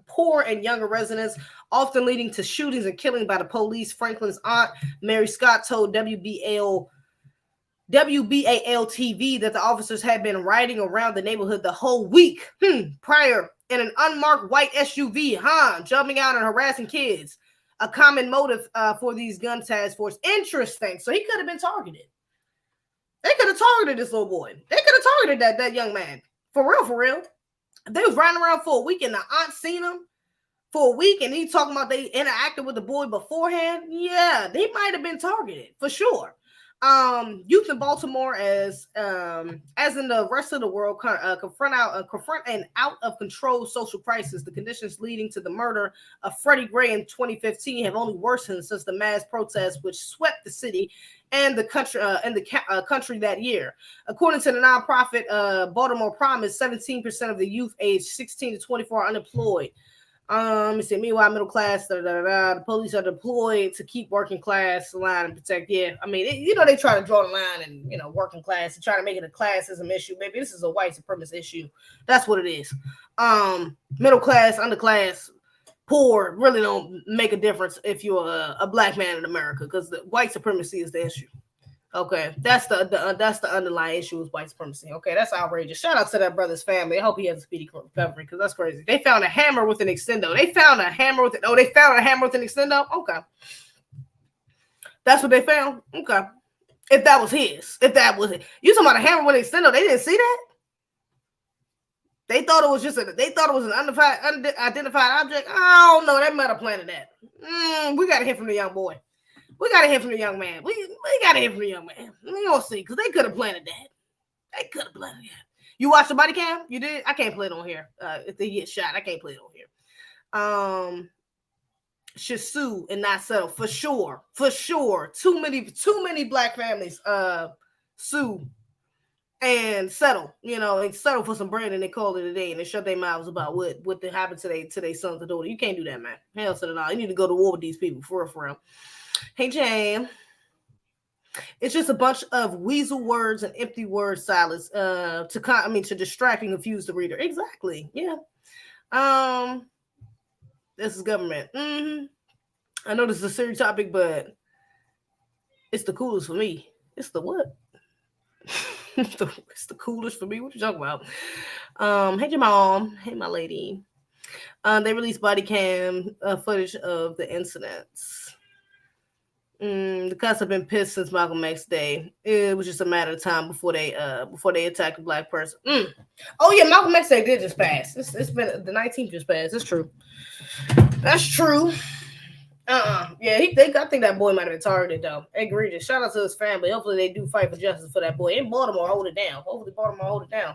poor and younger residents, often leading to shootings and killing by the police. Franklin's aunt, Mary Scott, told WBAL TV that the officers had been riding around the neighborhood the whole week prior in an unmarked white SUV, jumping out and harassing kids. A common motive for these gun task force. Interesting. So he could have been targeted. They could have targeted this little boy. They could have targeted that young man. For real. They was riding around for a week and the aunt seen him for a week and he talking about they interacted with the boy beforehand. Yeah, they might have been targeted for sure. Youth in Baltimore, as in the rest of the world, confront an out of control social crisis. The conditions leading to the murder of Freddie Gray in 2015 have only worsened since the mass protests which swept the city and the country that year. According to the nonprofit Baltimore Promise, 17% of the youth aged 16 to 24 are unemployed. Let me see. Meanwhile, middle class, the police are deployed to keep working class line and protect. Yeah, I mean, they try to draw the line and, working class and try to make it a classism issue. Maybe this is a white supremacist issue. That's what it is. Middle class, underclass, poor really don't make a difference if you're a black man in America because the white supremacy is the issue. Okay, that's the underlying issue with white supremacy. Okay, that's outrageous. Shout out to that brother's family. I hope he has a speedy recovery because that's crazy. They found a hammer with an extendo. They found a hammer with an extendo. Okay, that's what they found. Okay, if that was his, you talking about a hammer with an extendo? They didn't see that. They thought it was an unidentified object. I don't know. They might have planted that. We got to hear from the young boy. We got to hear from the young man. We got to hear from the young man. We gonna see because they could have planted that. You watched the body cam? You did? I can't play it on here. If they get shot, I can't play it on here. should sue and not settle for sure. For sure. Too many black families sue and settle, and settle for some bread and they call it a day and they shut their mouths about what happened to their sons and daughter. You can't do that, man. Hell to the no. You need to go to war with these people for real. Hey, Jam. It's just a bunch of weasel words and empty word salads to distract and confuse the reader. Exactly. Yeah. This is government. I know this is a serious topic, but it's the coolest for me. It's the what? It's the coolest for me. What you talking about? Hey, your mom. Hey, my lady. They released body cam footage of the incidents. The cops have been pissed since Malcolm X Day. It was just a matter of time before they attacked a black person. Oh yeah, Malcolm X Day did just pass. It's been the 19th just passed. It's true. That's true. Yeah, I think that boy might have been targeted though. Egregious. Shout out to his family. Hopefully they do fight for justice for that boy. In Baltimore, hold it down. Hopefully Baltimore hold it down.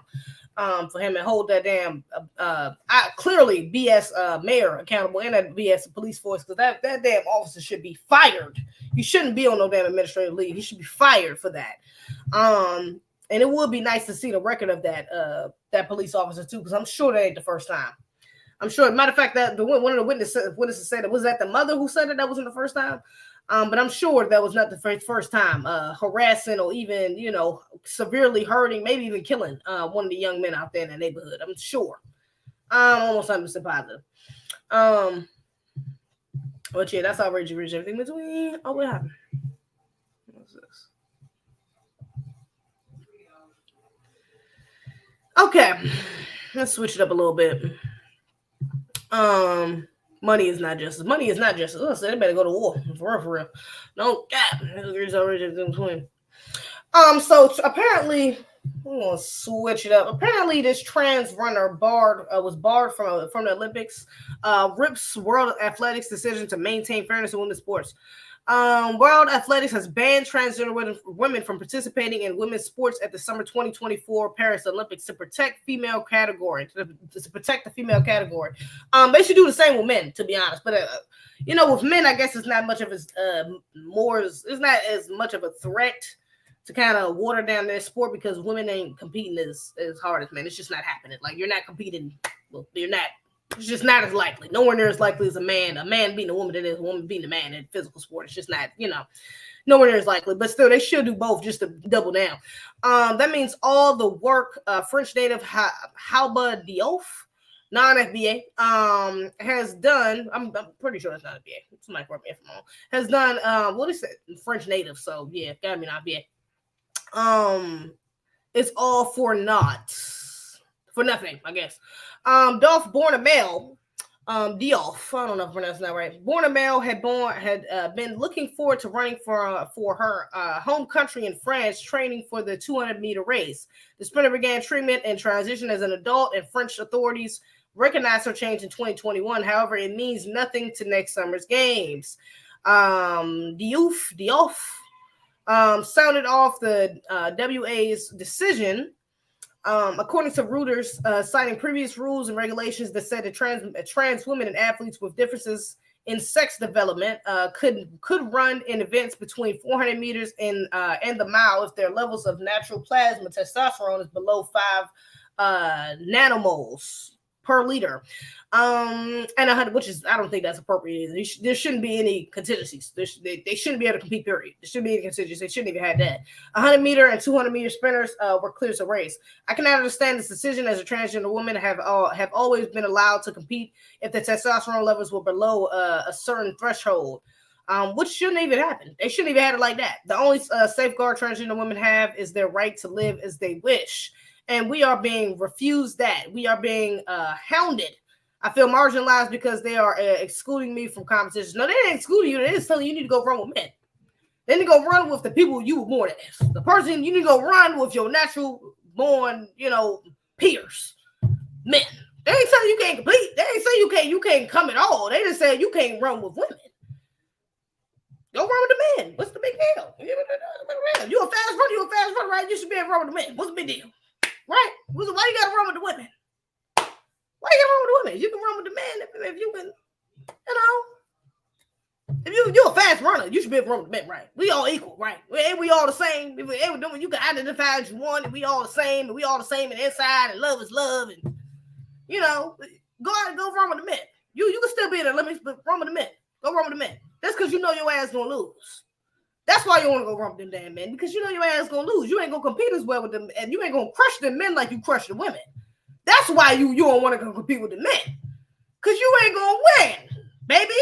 For him and hold that damn clearly BS mayor accountable and that BS police force, because that damn officer should be fired. He shouldn't be on no damn administrative leave. He should be fired for that. And it would be nice to see the record of that police officer too, because I'm sure that ain't the first time. I'm sure. Matter of fact, that one of the witnesses said it was that the mother who said it. That wasn't the first time. But I'm sure that was not the first time harassing or even, severely hurting, maybe even killing one of the young men out there in the neighborhood. I'm sure. I'm almost 100% positive. But yeah, that's outrageous. Rich. Everything between. Oh, what happened? What's this? Okay, let's switch it up a little bit. Money is not justice. Money is not justice. So they better go to war. For real. No, so apparently, we're gonna switch it up. Apparently, this trans runner was barred from the Olympics. Rips World Athletics decision to maintain fairness in women's sports. World Athletics has banned transgender women from participating in women's sports at the summer 2024 Paris Olympics to protect the female category. They should do the same with men, to be honest. But with men, I guess it's not much of it's not as much of a threat to kind of water down their sport, because women ain't competing as hard as men. It's just not happening. Like, you're not competing. Well, you're not. It's just not as likely. Nowhere near as likely as a man beating a woman than is a woman beating a man in physical sport. It's just not, nowhere near as likely. But still, they should do both just to double down. That means all the work French native Halba Diouf, non-FBA, has done. I'm pretty sure it's not FBA. Somebody correct me if I'm wrong. Has done, what is it? French native. So, yeah, gotta be not FBA. It's all for naught. For nothing, I guess. Dolph, born a male, Diouf, I don't know if I'm pronouncing that right. Born a male, had been looking forward to running for her home country in France, training for the 200-meter race. The sprinter began treatment and transition as an adult, and French authorities recognized her change in 2021. However, it means nothing to next summer's games. Diouf sounded off the WA's decision. According to Reuters, citing previous rules and regulations that said that trans women and athletes with differences in sex development could run in events between 400 meters and the mile if their levels of natural plasma testosterone is below 5 nanomoles per liter, and 100, which is, I don't think that's appropriate either. There shouldn't be any contingencies. They shouldn't be able to compete, period. There shouldn't be any contingencies. They shouldn't even have that. 100-meter and 200-meter sprinters were cleared to race. I cannot understand this decision, as a transgender woman have always been allowed to compete if the testosterone levels were below a certain threshold, which shouldn't even happen. They shouldn't even have it like that. The only safeguard transgender women have is their right to live as they wish. And we are being refused that. We are being hounded. I feel marginalized because they are excluding me from competitions. No, they ain't excluding you. They're just telling you need to go run with men. They need to go run with the people you were born as. The person you need to go run with your natural born, peers. Men. They ain't telling you can't compete. They ain't saying you can't come at all. They just say you can't run with women. Go run with the men. What's the big deal? You a fast runner, right? You should be able to run with the men. What's the big deal? Right? Why you gotta run with the women? Why you gotta run with the women? You can run with the men if you can, you're a fast runner. You should be able to run with the men, right? We all equal, right? Ain't we all the same? If we ever doing, you can identify as you want, and we all the same, and we all the same in the inside, and love is love, and go out and go run with the men. You can still be in the limits, but run with the men. Go run with the men. That's because you know your ass gonna lose. That's why you want to go run with them damn men, because you know your ass gonna lose. You ain't gonna compete as well with them, and you ain't gonna crush them men like you crush the women. That's why you don't want to go compete with the men, because you ain't gonna win, baby.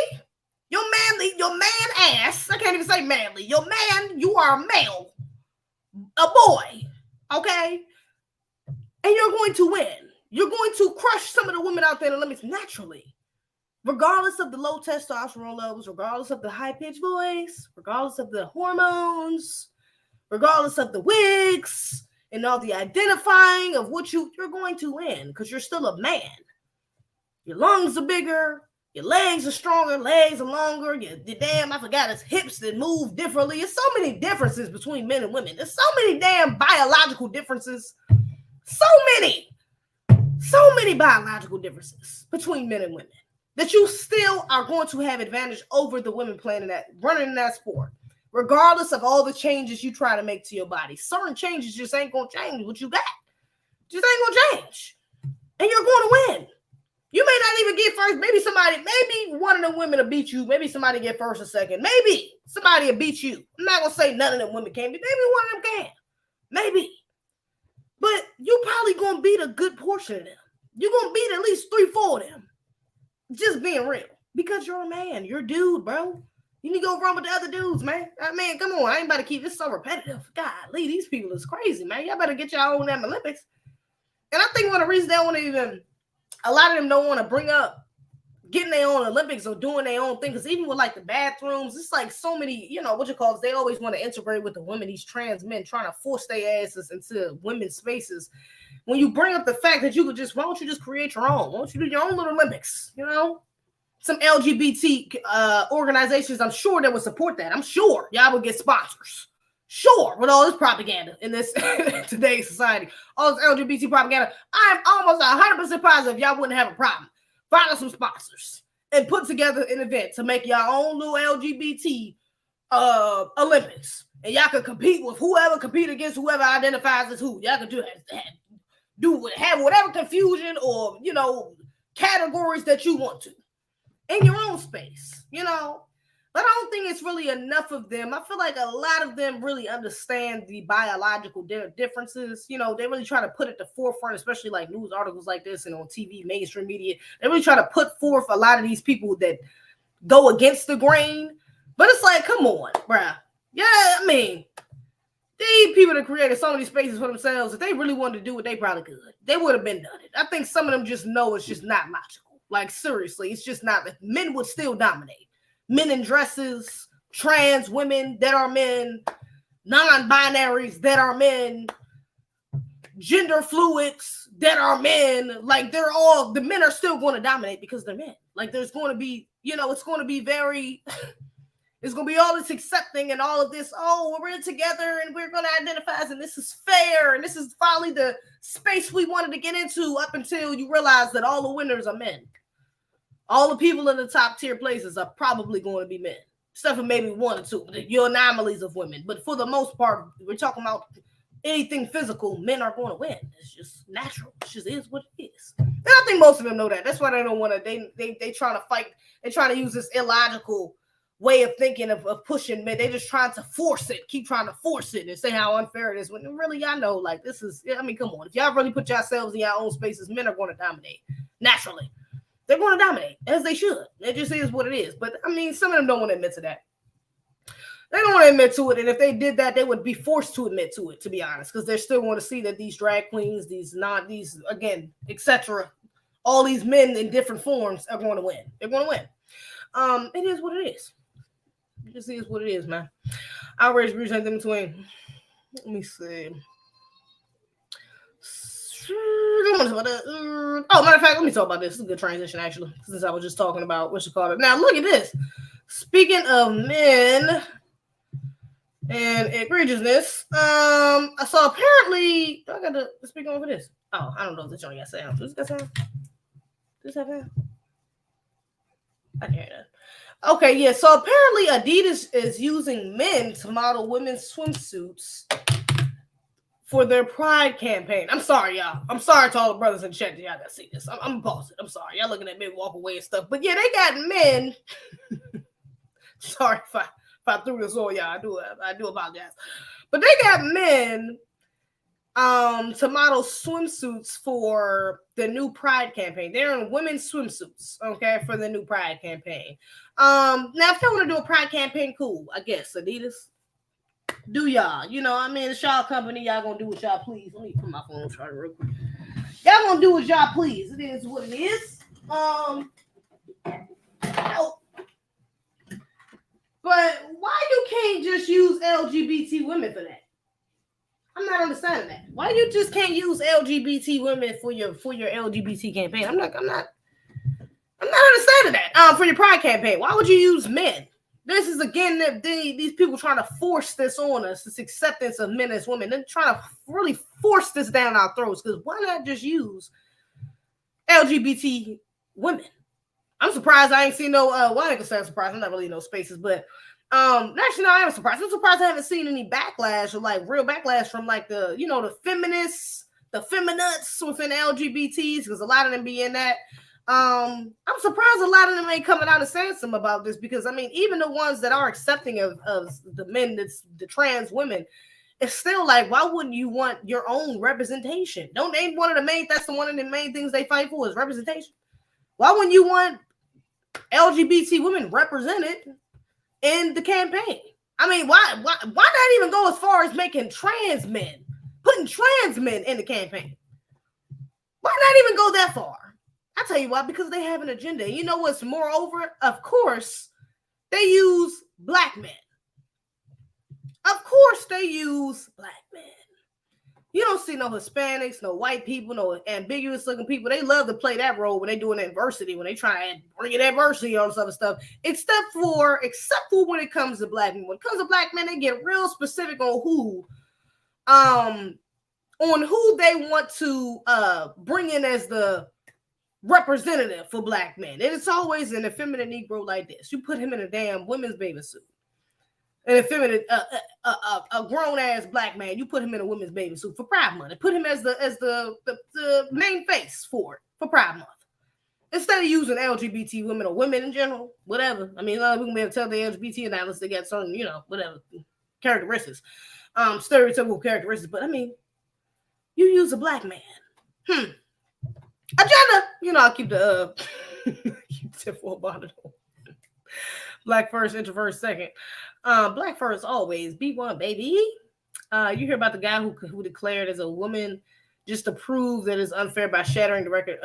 Your man ass, I can't even say manly. Your man, you are a male, a boy, okay? And you're going to win. You're going to crush some of the women out there in the limits naturally. Regardless of the low testosterone levels, regardless of the high-pitched voice, regardless of the hormones, regardless of the wigs, and all the identifying of what you're going to win, because you're still a man. Your lungs are bigger. Your legs are stronger, legs are longer. I forgot his hips that move differently. There's so many differences between men and women. There's so many damn biological differences. So many biological differences between men and women that you still are going to have advantage over the women running in that sport, regardless of all the changes you try to make to your body. Certain changes just ain't going to change what you got. Just ain't going to change. And you're going to win. You may not even get first. Maybe one of the women will beat you. Maybe somebody get first or second. Maybe somebody will beat you. I'm not going to say none of them women can, but maybe one of them can. Maybe. But you probably going to beat a good portion of them. You're going to beat at least 3-4 of them. Just being real. Because you're a man. You're a dude, bro. You need to go run with the other dudes, man. Come on. I ain't about to keep this so repetitive. Golly, these people is crazy, man. Y'all better get y'all own damn Olympics. And I think one of the reasons they don't want to even... A lot of them don't want to bring up getting their own Olympics or doing their own thing. Because even with like the bathrooms, it's like so many, they always want to integrate with the women, these trans men trying to force their asses into women's spaces. When you bring up the fact that why don't you just create your own? Why don't you do your own little Olympics? Some LGBT organizations, I'm sure that would support that. I'm sure y'all would get sponsors. Sure, with all this propaganda in this today's society, all this LGBT propaganda, I'm almost 100% positive y'all wouldn't have a problem finding some sponsors and put together an event to make y'all own little LGBT Olympics, and y'all could compete against whoever identifies as who. Y'all could have whatever confusion or categories that you want to in your own space, But I don't think it's really enough of them. I feel like a lot of them really understand the biological differences. They really try to put at the forefront, especially like news articles like this and on TV, mainstream media. They really try to put forth a lot of these people that go against the grain. But it's like, come on, bruh. Yeah, these people that created so many spaces for themselves, if they really wanted to do it, they probably could. They would have been done it. I think some of them just know it's just not logical. Like, seriously, it's just not. Men would still dominate. Men in dresses, trans women that are men, non-binaries that are men, gender fluids that are men. Like, the men are still going to dominate because they're men. Like, there's going to be, it's going to be it's going to be all this accepting and all of this, we're in together and we're going to identify and this is fair. And this is finally the space we wanted to get into up until you realize that all the winners are men. All the people in the top tier places are probably going to be men, except for maybe 1 or 2, your anomalies of women. But for the most part, we're talking about anything physical, men are going to win. It's just natural. It just is what it is. And I think most of them know that. That's why they don't want to, they trying to fight. They're trying to use this illogical way of thinking of pushing men. They're just trying to force it, keep trying to force it and say how unfair it is. When really, y'all know, like, this is, come on. If y'all really put yourselves in your own spaces, men are going to dominate naturally. They're going to dominate, as they should. It just is what it is. But, some of them don't want to admit to that. They don't want to admit to it. And if they did that, they would be forced to admit to it, to be honest. Because they still want to see that these drag queens, etc., all these men in different forms are going to win. They're going to win. It is what it is. It just is what it is, man. Outrage abuse in between. Let me see. Matter of fact, let me talk about this. This is a good transition, actually, since I was just talking about what you call it. Now, look at this. Speaking of men and egregiousness, so apparently, I got to speak over this. I don't know if this on got sound. Does this got sound? Does this have sound? I can't hear that. Okay, yeah. So apparently Adidas is using men to model women's swimsuits for their Pride campaign. I'm sorry, y'all. I'm sorry to all the brothers in chat. Y'all gotta see this. I'm gonna pause it. I'm sorry. Y'all looking at me walk away and stuff. But yeah, they got men. Sorry if I threw this on y'all. I do apologize. But they got men to model swimsuits for the new Pride campaign. They're in women's swimsuits, okay, for the new Pride campaign. Now if they want to do a Pride campaign, cool. I guess Adidas, do y'all. You know, I mean, it's y'all company. Y'all gonna do what y'all please. Let me put my phone on charger real quick. Y'all gonna do what y'all please. It is what it is. But why you can't just use LGBT women for that? I'm not understanding that. Why you just can't use LGBT women for your LGBT campaign? I'm not understanding that. For your Pride campaign, why would you use men? This is again these people trying to force this on us, this acceptance of men as women. They're trying to really force this down our throats, because why not just use LGBT women? I'm surprised I ain't seen no well, I ain't say surprised, I'm not really in no spaces, but actually no, I am surprised. I'm surprised I haven't seen any backlash, or like real backlash from like the, you know, the feminists, the feminists within LGBTs, because a lot of them be in that. I'm surprised a lot of them ain't coming out and saying something about this, because I mean, even the ones that are accepting of the men, that's the trans women, it's still like, why wouldn't you want your own representation? Don't they one of the main, that's the one of the main things they fight for is representation. Why wouldn't you want LGBT women represented in the campaign? I mean, why not even go as far as making trans men, putting trans men in the campaign? Why not even go that far? I tell you why, because they have an agenda. You know what's moreover? Of course, they use black men. Of course, they use black men. You don't see no Hispanics, no white people, no ambiguous looking people. They love to play that role when they doing adversity, when they try and bring in adversity on some stuff. Except for when it comes to black men. When it comes to black men, they get real specific on who they want to bring in as the representative for black men. And it's always an effeminate Negro like this. You put him in a damn women's bathing suit. An effeminate, a grown ass black man, you put him in a women's bathing suit for Pride Month. Put him as the main face for Pride Month. Instead of using LGBT women or women in general, whatever. I mean, we can be able to tell the LGBT now unless they got certain, you know, whatever characteristics, stereotypical characteristics. But I mean, you use a black man. Agenda. You know, I'll keep the keep the full bonnet on. Black first, introvert second. Black first always. B1, baby. You hear about the guy who declared as a woman just to prove that it's unfair by shattering the record,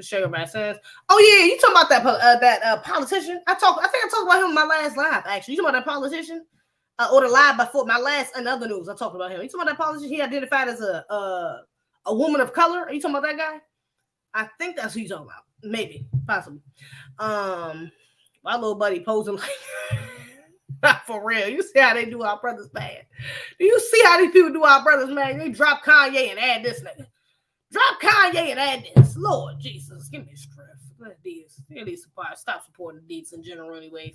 sharing by sense. Oh yeah, you talking about that politician? I think I talked about him in my last live. Actually, you talking about that politician? Or the live before my last and other news? I talked about him. You talking about that politician? He identified as a woman of color. Are you talking about that guy? I think that's who you're talking about. Maybe, possibly. My little buddy posing like, not for real. You see how they do our brothers bad? Do you see how these people do our brothers, man? They drop Kanye and add this nigga. Drop Kanye and add this. Lord Jesus, give me strength. Let Adidas. They need to stop supporting Adidas in general, anyways.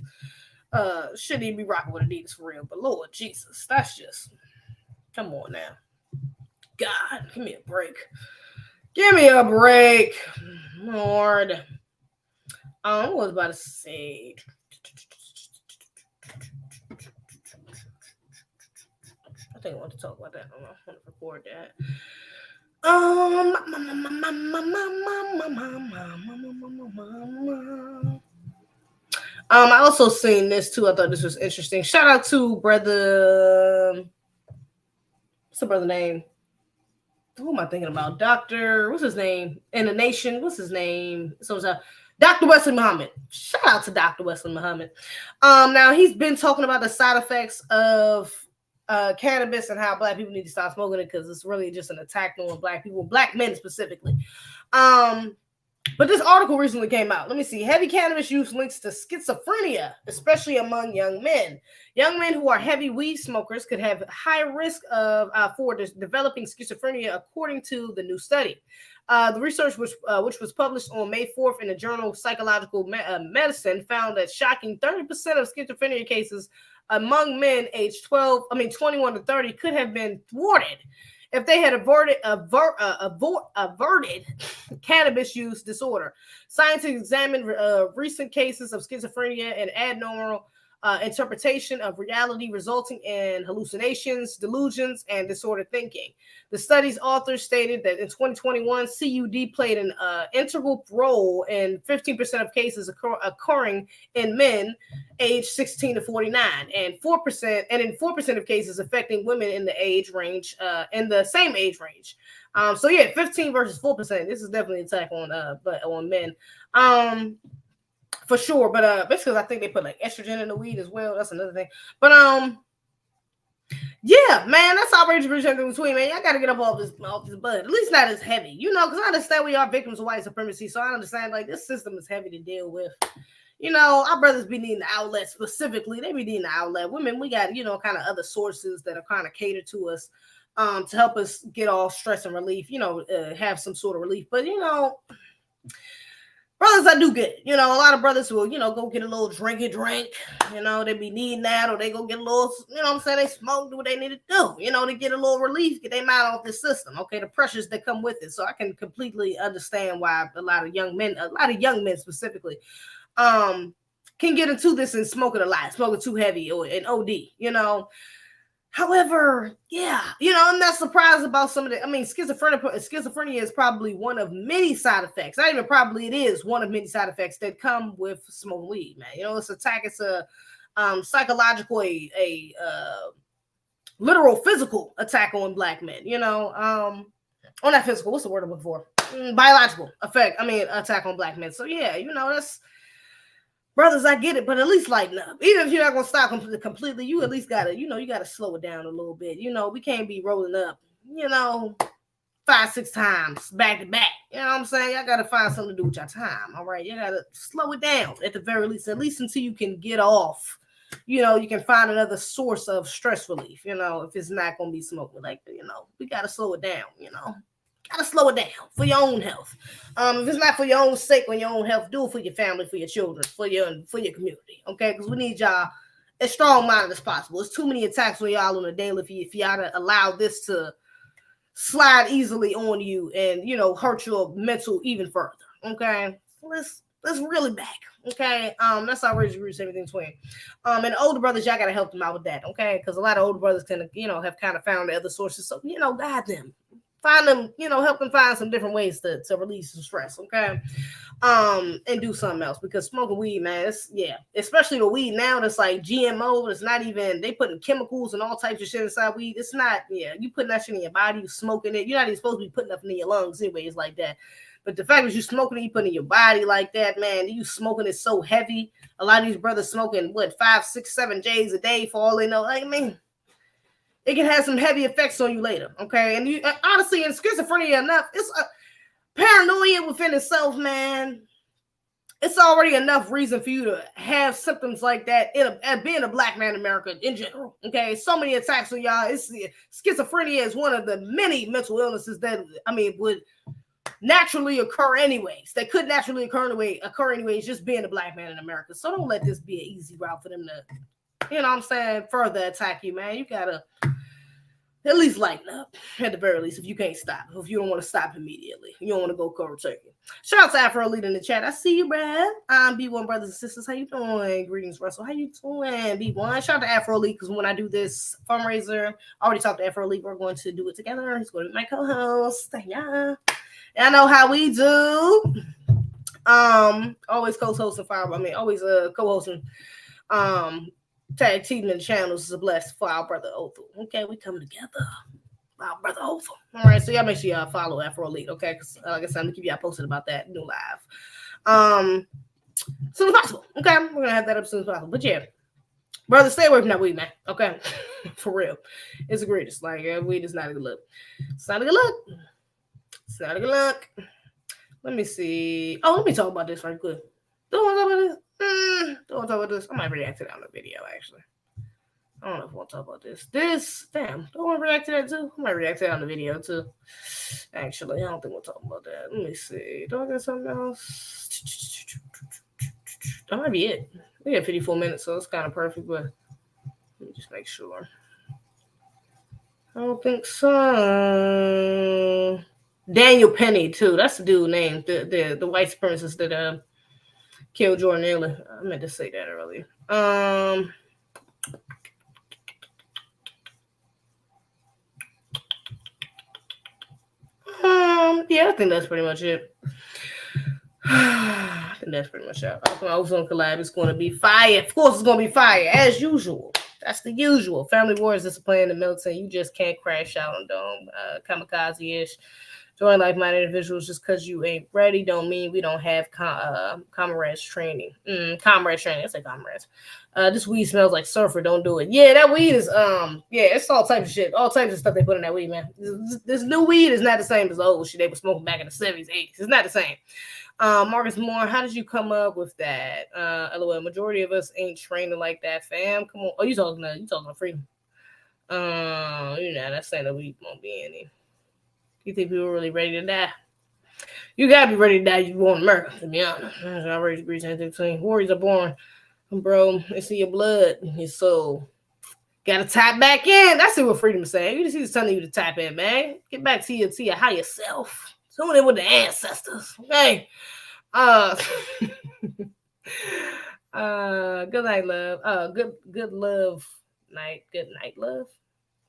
Shouldn't even be rocking with Adidas for real. But Lord Jesus, that's just, come on now. God, give me a break. Give me a break, Lord. I was about to say. I think I want to talk about that. I want to record that. I also seen this too. I thought this was interesting. Shout out to brother. What's the brother name? Who am I thinking about? Dr. What's his name? In the nation. What's his name? So Dr. Wesley Muhammad. Shout out to Dr. Wesley Muhammad. Now he's been talking about the side effects of cannabis and how black people need to stop smoking it, because it's really just an attack on black people, black men specifically. But this article recently came out. Let me see. Heavy cannabis use links to schizophrenia, especially among young men. Young men who are heavy weed smokers could have high risk of for developing schizophrenia, according to the new study. The research, which was published on May 4th in the journal Psychological Medicine, found that shocking 30% of schizophrenia cases among men aged 21 to 30 could have been thwarted if they had averted cannabis use disorder. Scientists examined recent cases of schizophrenia and abnormal interpretation of reality, resulting in hallucinations, delusions, and disordered thinking. The study's authors stated that in 2021, CUD played an integral role in 15% of cases occurring in men aged 16 to 49, and 4% of cases affecting women in the age range, in the same age range. So yeah, 15 versus 4%. This is definitely an attack on men. For sure, but basically I think they put like estrogen in the weed as well. That's another thing. But yeah, man, that's outrageous in between, man. Y'all gotta get up off this bud. At least not as heavy, you know, because I understand we are victims of white supremacy. So I understand like this system is heavy to deal with. You know, our brothers be needing the outlet specifically. They be needing the outlet. Women, we got, you know, kind of other sources that are kind of catered to us to help us get all stress and relief, you know, have some sort of relief. But, you know, brothers, I do get it. You know, a lot of brothers will, you know, go get a little drink. You know, they be needing that, or they go get a little, you know what I'm saying? They smoke, do what they need to do, you know, to get a little relief, get their mind off this system. Okay, the pressures that come with it. So I can completely understand why a lot of young men specifically, can get into this and smoke it a lot, smoke it too heavy or an OD, you know. However, yeah, you know, I'm not surprised about some of the, I mean, schizophrenia is probably one of many side effects. Not even probably, it is one of many side effects that come with smoking weed, man. You know, it's a psychological, literal physical attack on black men, you know, or not physical, what's the word I'm looking for? Biological attack on black men. So yeah, you know, that's, brothers, I get it, but at least lighten up. Even if you're not going to stop completely, you at least got to, you know, you got to slow it down a little bit. You know, we can't be rolling up, you know, 5-6 times back to back. You know what I'm saying? Y'all got to find something to do with your time. All right. You got to slow it down at the very least, at least until you can get off. You know, you can find another source of stress relief, you know, if it's not going to be smoking. Like, you know, we got to slow it down, you know. Gotta slow it down for your own health. If it's not for your own sake or your own health, do it for your family, for your children, for your community. Okay, because we need y'all as strong-minded as possible. There's too many attacks on y'all on a daily if y'all to allow this to slide easily on you and, you know, hurt your mental even further. Okay, let's reel it back. Okay, that's outrageous everything twin. And older brothers, y'all gotta help them out with that. Okay, because a lot of older brothers can, you know, have kind of found other sources. So, you know, guide them. Find them, you know, help them find some different ways to release some stress, okay? And do something else, because smoking weed, man, it's, yeah, especially the weed now that's like GMO, it's not even, they putting chemicals and all types of shit inside weed. It's not, yeah, you putting that shit in your body, you smoking it, you're not even supposed to be putting nothing in your lungs anyways like that. But the fact that you smoking it, you putting it in your body like that, man, you smoking it so heavy. A lot of these brothers smoking, 5, 6, 7 J's a day for all they know. Like, I mean, it can have some heavy effects on you later, okay? And you honestly, in schizophrenia enough, it's a paranoia within itself, man. It's already enough reason for you to have symptoms like that being a black man in America in general, okay? So many attacks on y'all. Schizophrenia is one of the many mental illnesses that, I mean, would naturally occur anyways. They could naturally occur anyways, just being a black man in America. So don't let this be an easy route for them to, you know what I'm saying, further attack you, man. You gotta at least lighten up, at the very least, if you can't stop. If you don't want to stop immediately. You don't want to go cold turkey. Shout out to Afro Elite in the chat. I see you, Brad. B1 brothers and sisters. How you doing? Greetings, Russell. How you doing, B1? Shout out to Afro Elite, because when I do this fundraiser, I already talked to Afro Elite. We're going to do it together. He's going to be my co-host. Yeah. I know how we do. Always co-hosting always co-hosting tag teaming the channels is a blessing for our brother Othel. Okay, we come together. Our brother Othel. All right, so y'all make sure y'all follow Afro Elite, okay? Because like I said, I'm gonna keep y'all posted about that new live. Soon as possible. Okay, we're gonna have that up as soon as possible. But yeah, brother, stay away from that weed, man. Okay, for real, it's the greatest. Like weed is not a good look. It's not a good look. It's not a good look. Let me see. Oh, let me talk about this right quick. Don't want to talk about this. I might react to that on the video, actually. I don't know if I want to talk about this. Damn, do I want to react to that too? I might react to that on the video too. Actually, I don't think we'll talk about that. Let me see. Do I got something else? That might be it. We have 54 minutes, so it's kind of perfect, but let me just make sure. I don't think so. Daniel Penny, too. That's the dude name. The white supremacist that killed Jordan Neely. I meant to say that earlier. Yeah, I think that's pretty much it. I think that's pretty much it. Ozone collab is going to be fire. Of course, it's going to be fire, as usual. That's the usual. Family wars discipline in the military. You just can't crash out on dome. Kamikaze-ish. Join like-minded individuals just because you ain't ready don't mean we don't have comrades training. Comrades training. I say comrades. This weed smells like sulfur. Don't do it. Yeah, that weed is it's all types of shit. All types of stuff they put in that weed, man. This new weed is not the same as the old shit they were smoking back in the 70s, 80s. It's not the same. Marcus Moore, how did you come up with that? LOL, majority of us ain't training like that, fam. Come on. Oh, you talking about freedom. You're not saying that we won't be any. You think people are really ready to die? You gotta be ready to die. You want America, to be honest. I already agree. Between warriors are born, bro. It's in your blood, your soul. Gotta tap back in. That's what freedom is saying. You just he's telling you to tap in, man. Get back to your higher self. Tune in with the ancestors. Okay. Good night, love. Good love night. Good night, love.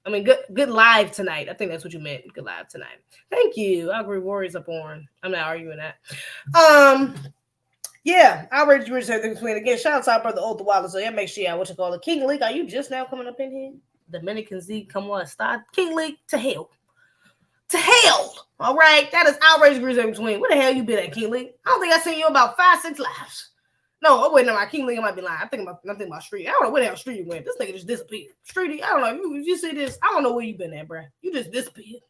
I mean, good live tonight. I think that's what you meant. Good live tonight. Thank you. I agree. Warriors are born. I'm not arguing that. Yeah, I'll read you between again. Shout out to our brother Old Wallace. So yeah, make sure y'all what you call it. King League, are you just now coming up in here? Dominican Z, come on, start. King League to hell. To hell. All right. That is outrage agrees in between. Where the hell you been at, King League? I don't think I seen you about 5-6 lives. No, oh wait, no, my King League might be lying. I'm thinking about Street. I don't know where the hell Street you went. This nigga just disappeared. Streety, I don't know. You see this? I don't know where you been at, bro. You just disappeared.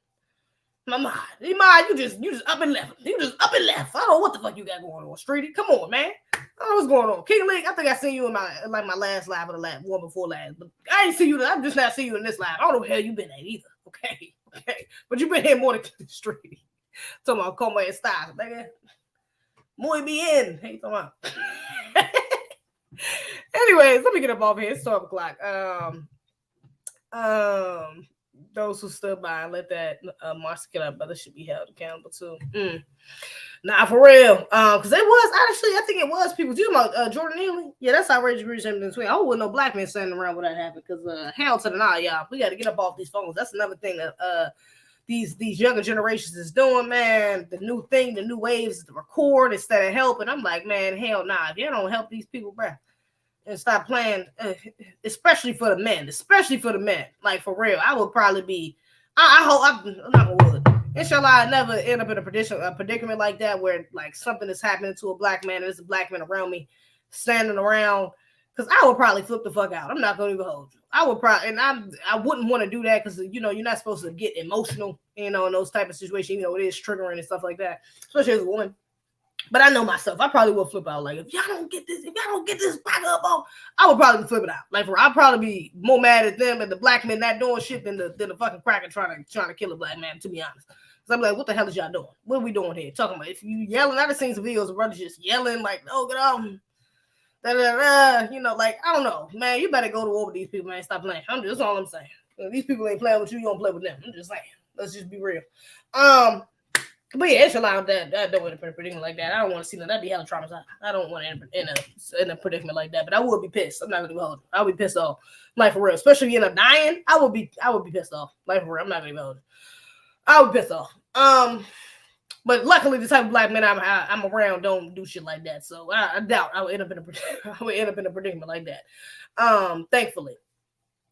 My mind, you just up and left. You just up and left. I don't know what the fuck you got going on, Streety. Come on, man. I don't know what's going on. King League, I think I seen you in my last live or the last one before last. But I ain't see you. I'm just not seeing you in this live. I don't know where the hell you been at either. Okay. But you been here more than Streety. Talking about Como and Styles, nigga. Muy bien. Hey, talking about. Anyways, let me get up off here. It's 12 o'clock. Those who stood by and let that monster kill our brother should be held accountable too. Nah, for real. Because it was actually, I think it was people. You about Jordan Neely? Yeah, that's outrageous agreement between. I wouldn't know black men standing around when that happened. Because hell to the nah, y'all. We got to get up off these phones. That's another thing that these younger generations is doing, man. The new thing, the new waves is to record instead of helping. I'm like, man, hell nah. If you don't help these people, bruh, and stop playing, especially for the men. Like, for real, I would probably be, I hope, I'm not gonna would. Inshallah, I never end up in a predicament like that where, like, something is happening to a black man and there's a black man around me standing around, because I would probably flip the fuck out. I'm not gonna even hold you. I would probably, and I wouldn't want to do that because, you know, you're not supposed to get emotional, you know, in those type of situations. You know, it is triggering and stuff like that, especially as a woman. But I know myself. I probably will flip out. Like, if y'all don't get this back up, I would probably flip it out. Like, I'd probably be more mad at them and the black men not doing shit than the fucking cracker trying to kill a black man, to be honest. Because I'm like, what the hell is y'all doing? What are we doing here? Talking about, if you yelling, I've seen some videos of brothers just yelling, like, oh, get off. You know, like, I don't know. Man, you better go to war with these people, man. Stop playing. That's all I'm saying. If these people ain't playing with you, you don't play with them. I'm just saying. Let's just be real. But yeah, it's allowed that. I don't want to predicament like that. I don't want to see that. That'd be hella traumatized. I don't want to in a predicament like that. But I would be pissed. I'm not gonna hold you. I would be pissed off. Like, for real. Especially if you end up dying, I would be pissed off. Like, for real. I'm not gonna hold you. I would be pissed off. But luckily, the type of black men I'm around don't do shit like that. So I doubt I would end up in a predicament like that. Thankfully.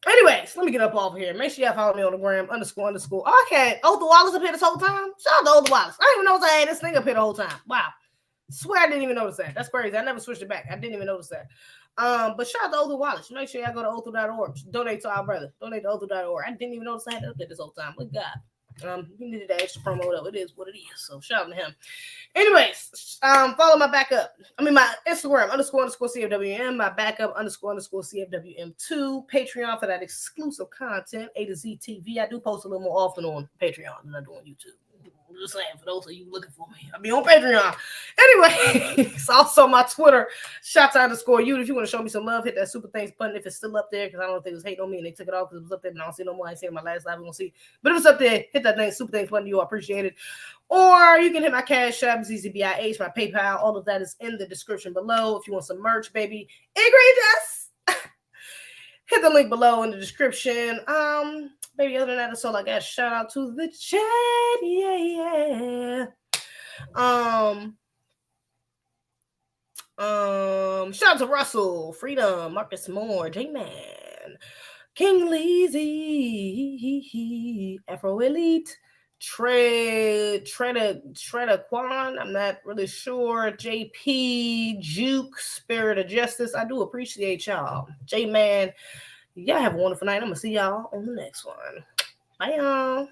Anyways, let me get up off here. Make sure y'all follow me on the gram, __. Oh, okay. Otha Wallace up here this whole time? Shout out to Otha Wallace. I didn't even notice I had this thing up here the whole time. Wow. Swear I didn't even notice that. That's crazy. I never switched it back. I didn't even notice that. But shout out to Otha Wallace. Make sure y'all go to otha.org. Donate to our brother. Donate to otha.org. I didn't even notice I had it up there this whole time. Good God. He needed that extra promo though. It is what it is. So shout out to him. Anyways, follow my backup. My Instagram __CFWM, my backup __CFWM2, Patreon for that exclusive content, A to Z TV. I do post a little more often on Patreon than I do on YouTube. I'm just saying, for those of you looking for me, I'll be on Patreon. Anyway, it's also my Twitter, shots_you. If you want to show me some love, hit that super thanks button if it's still up there, because I don't think it was hating on me and they took it off because it was up there and I don't see no more. I ain't seen my last live. We're gonna see. But if it's up there, hit that super thanks button. You all appreciate it. Or you can hit my Cash App, zezebih, my PayPal. All of that is in the description below. If you want some merch, baby, egregious. Hit the link below in the description. Baby, other than that, that's all I got. Shout out to the chat. Yeah. Shout out to Russell, Freedom, Marcus Moore, J-Man, King Leezy, Afro Elite, Shredder Quan, I'm not really sure, JP, Juke, Spirit of Justice. I do appreciate y'all. J-Man, y'all have a wonderful night. I'm gonna see y'all on the next one. Bye, y'all.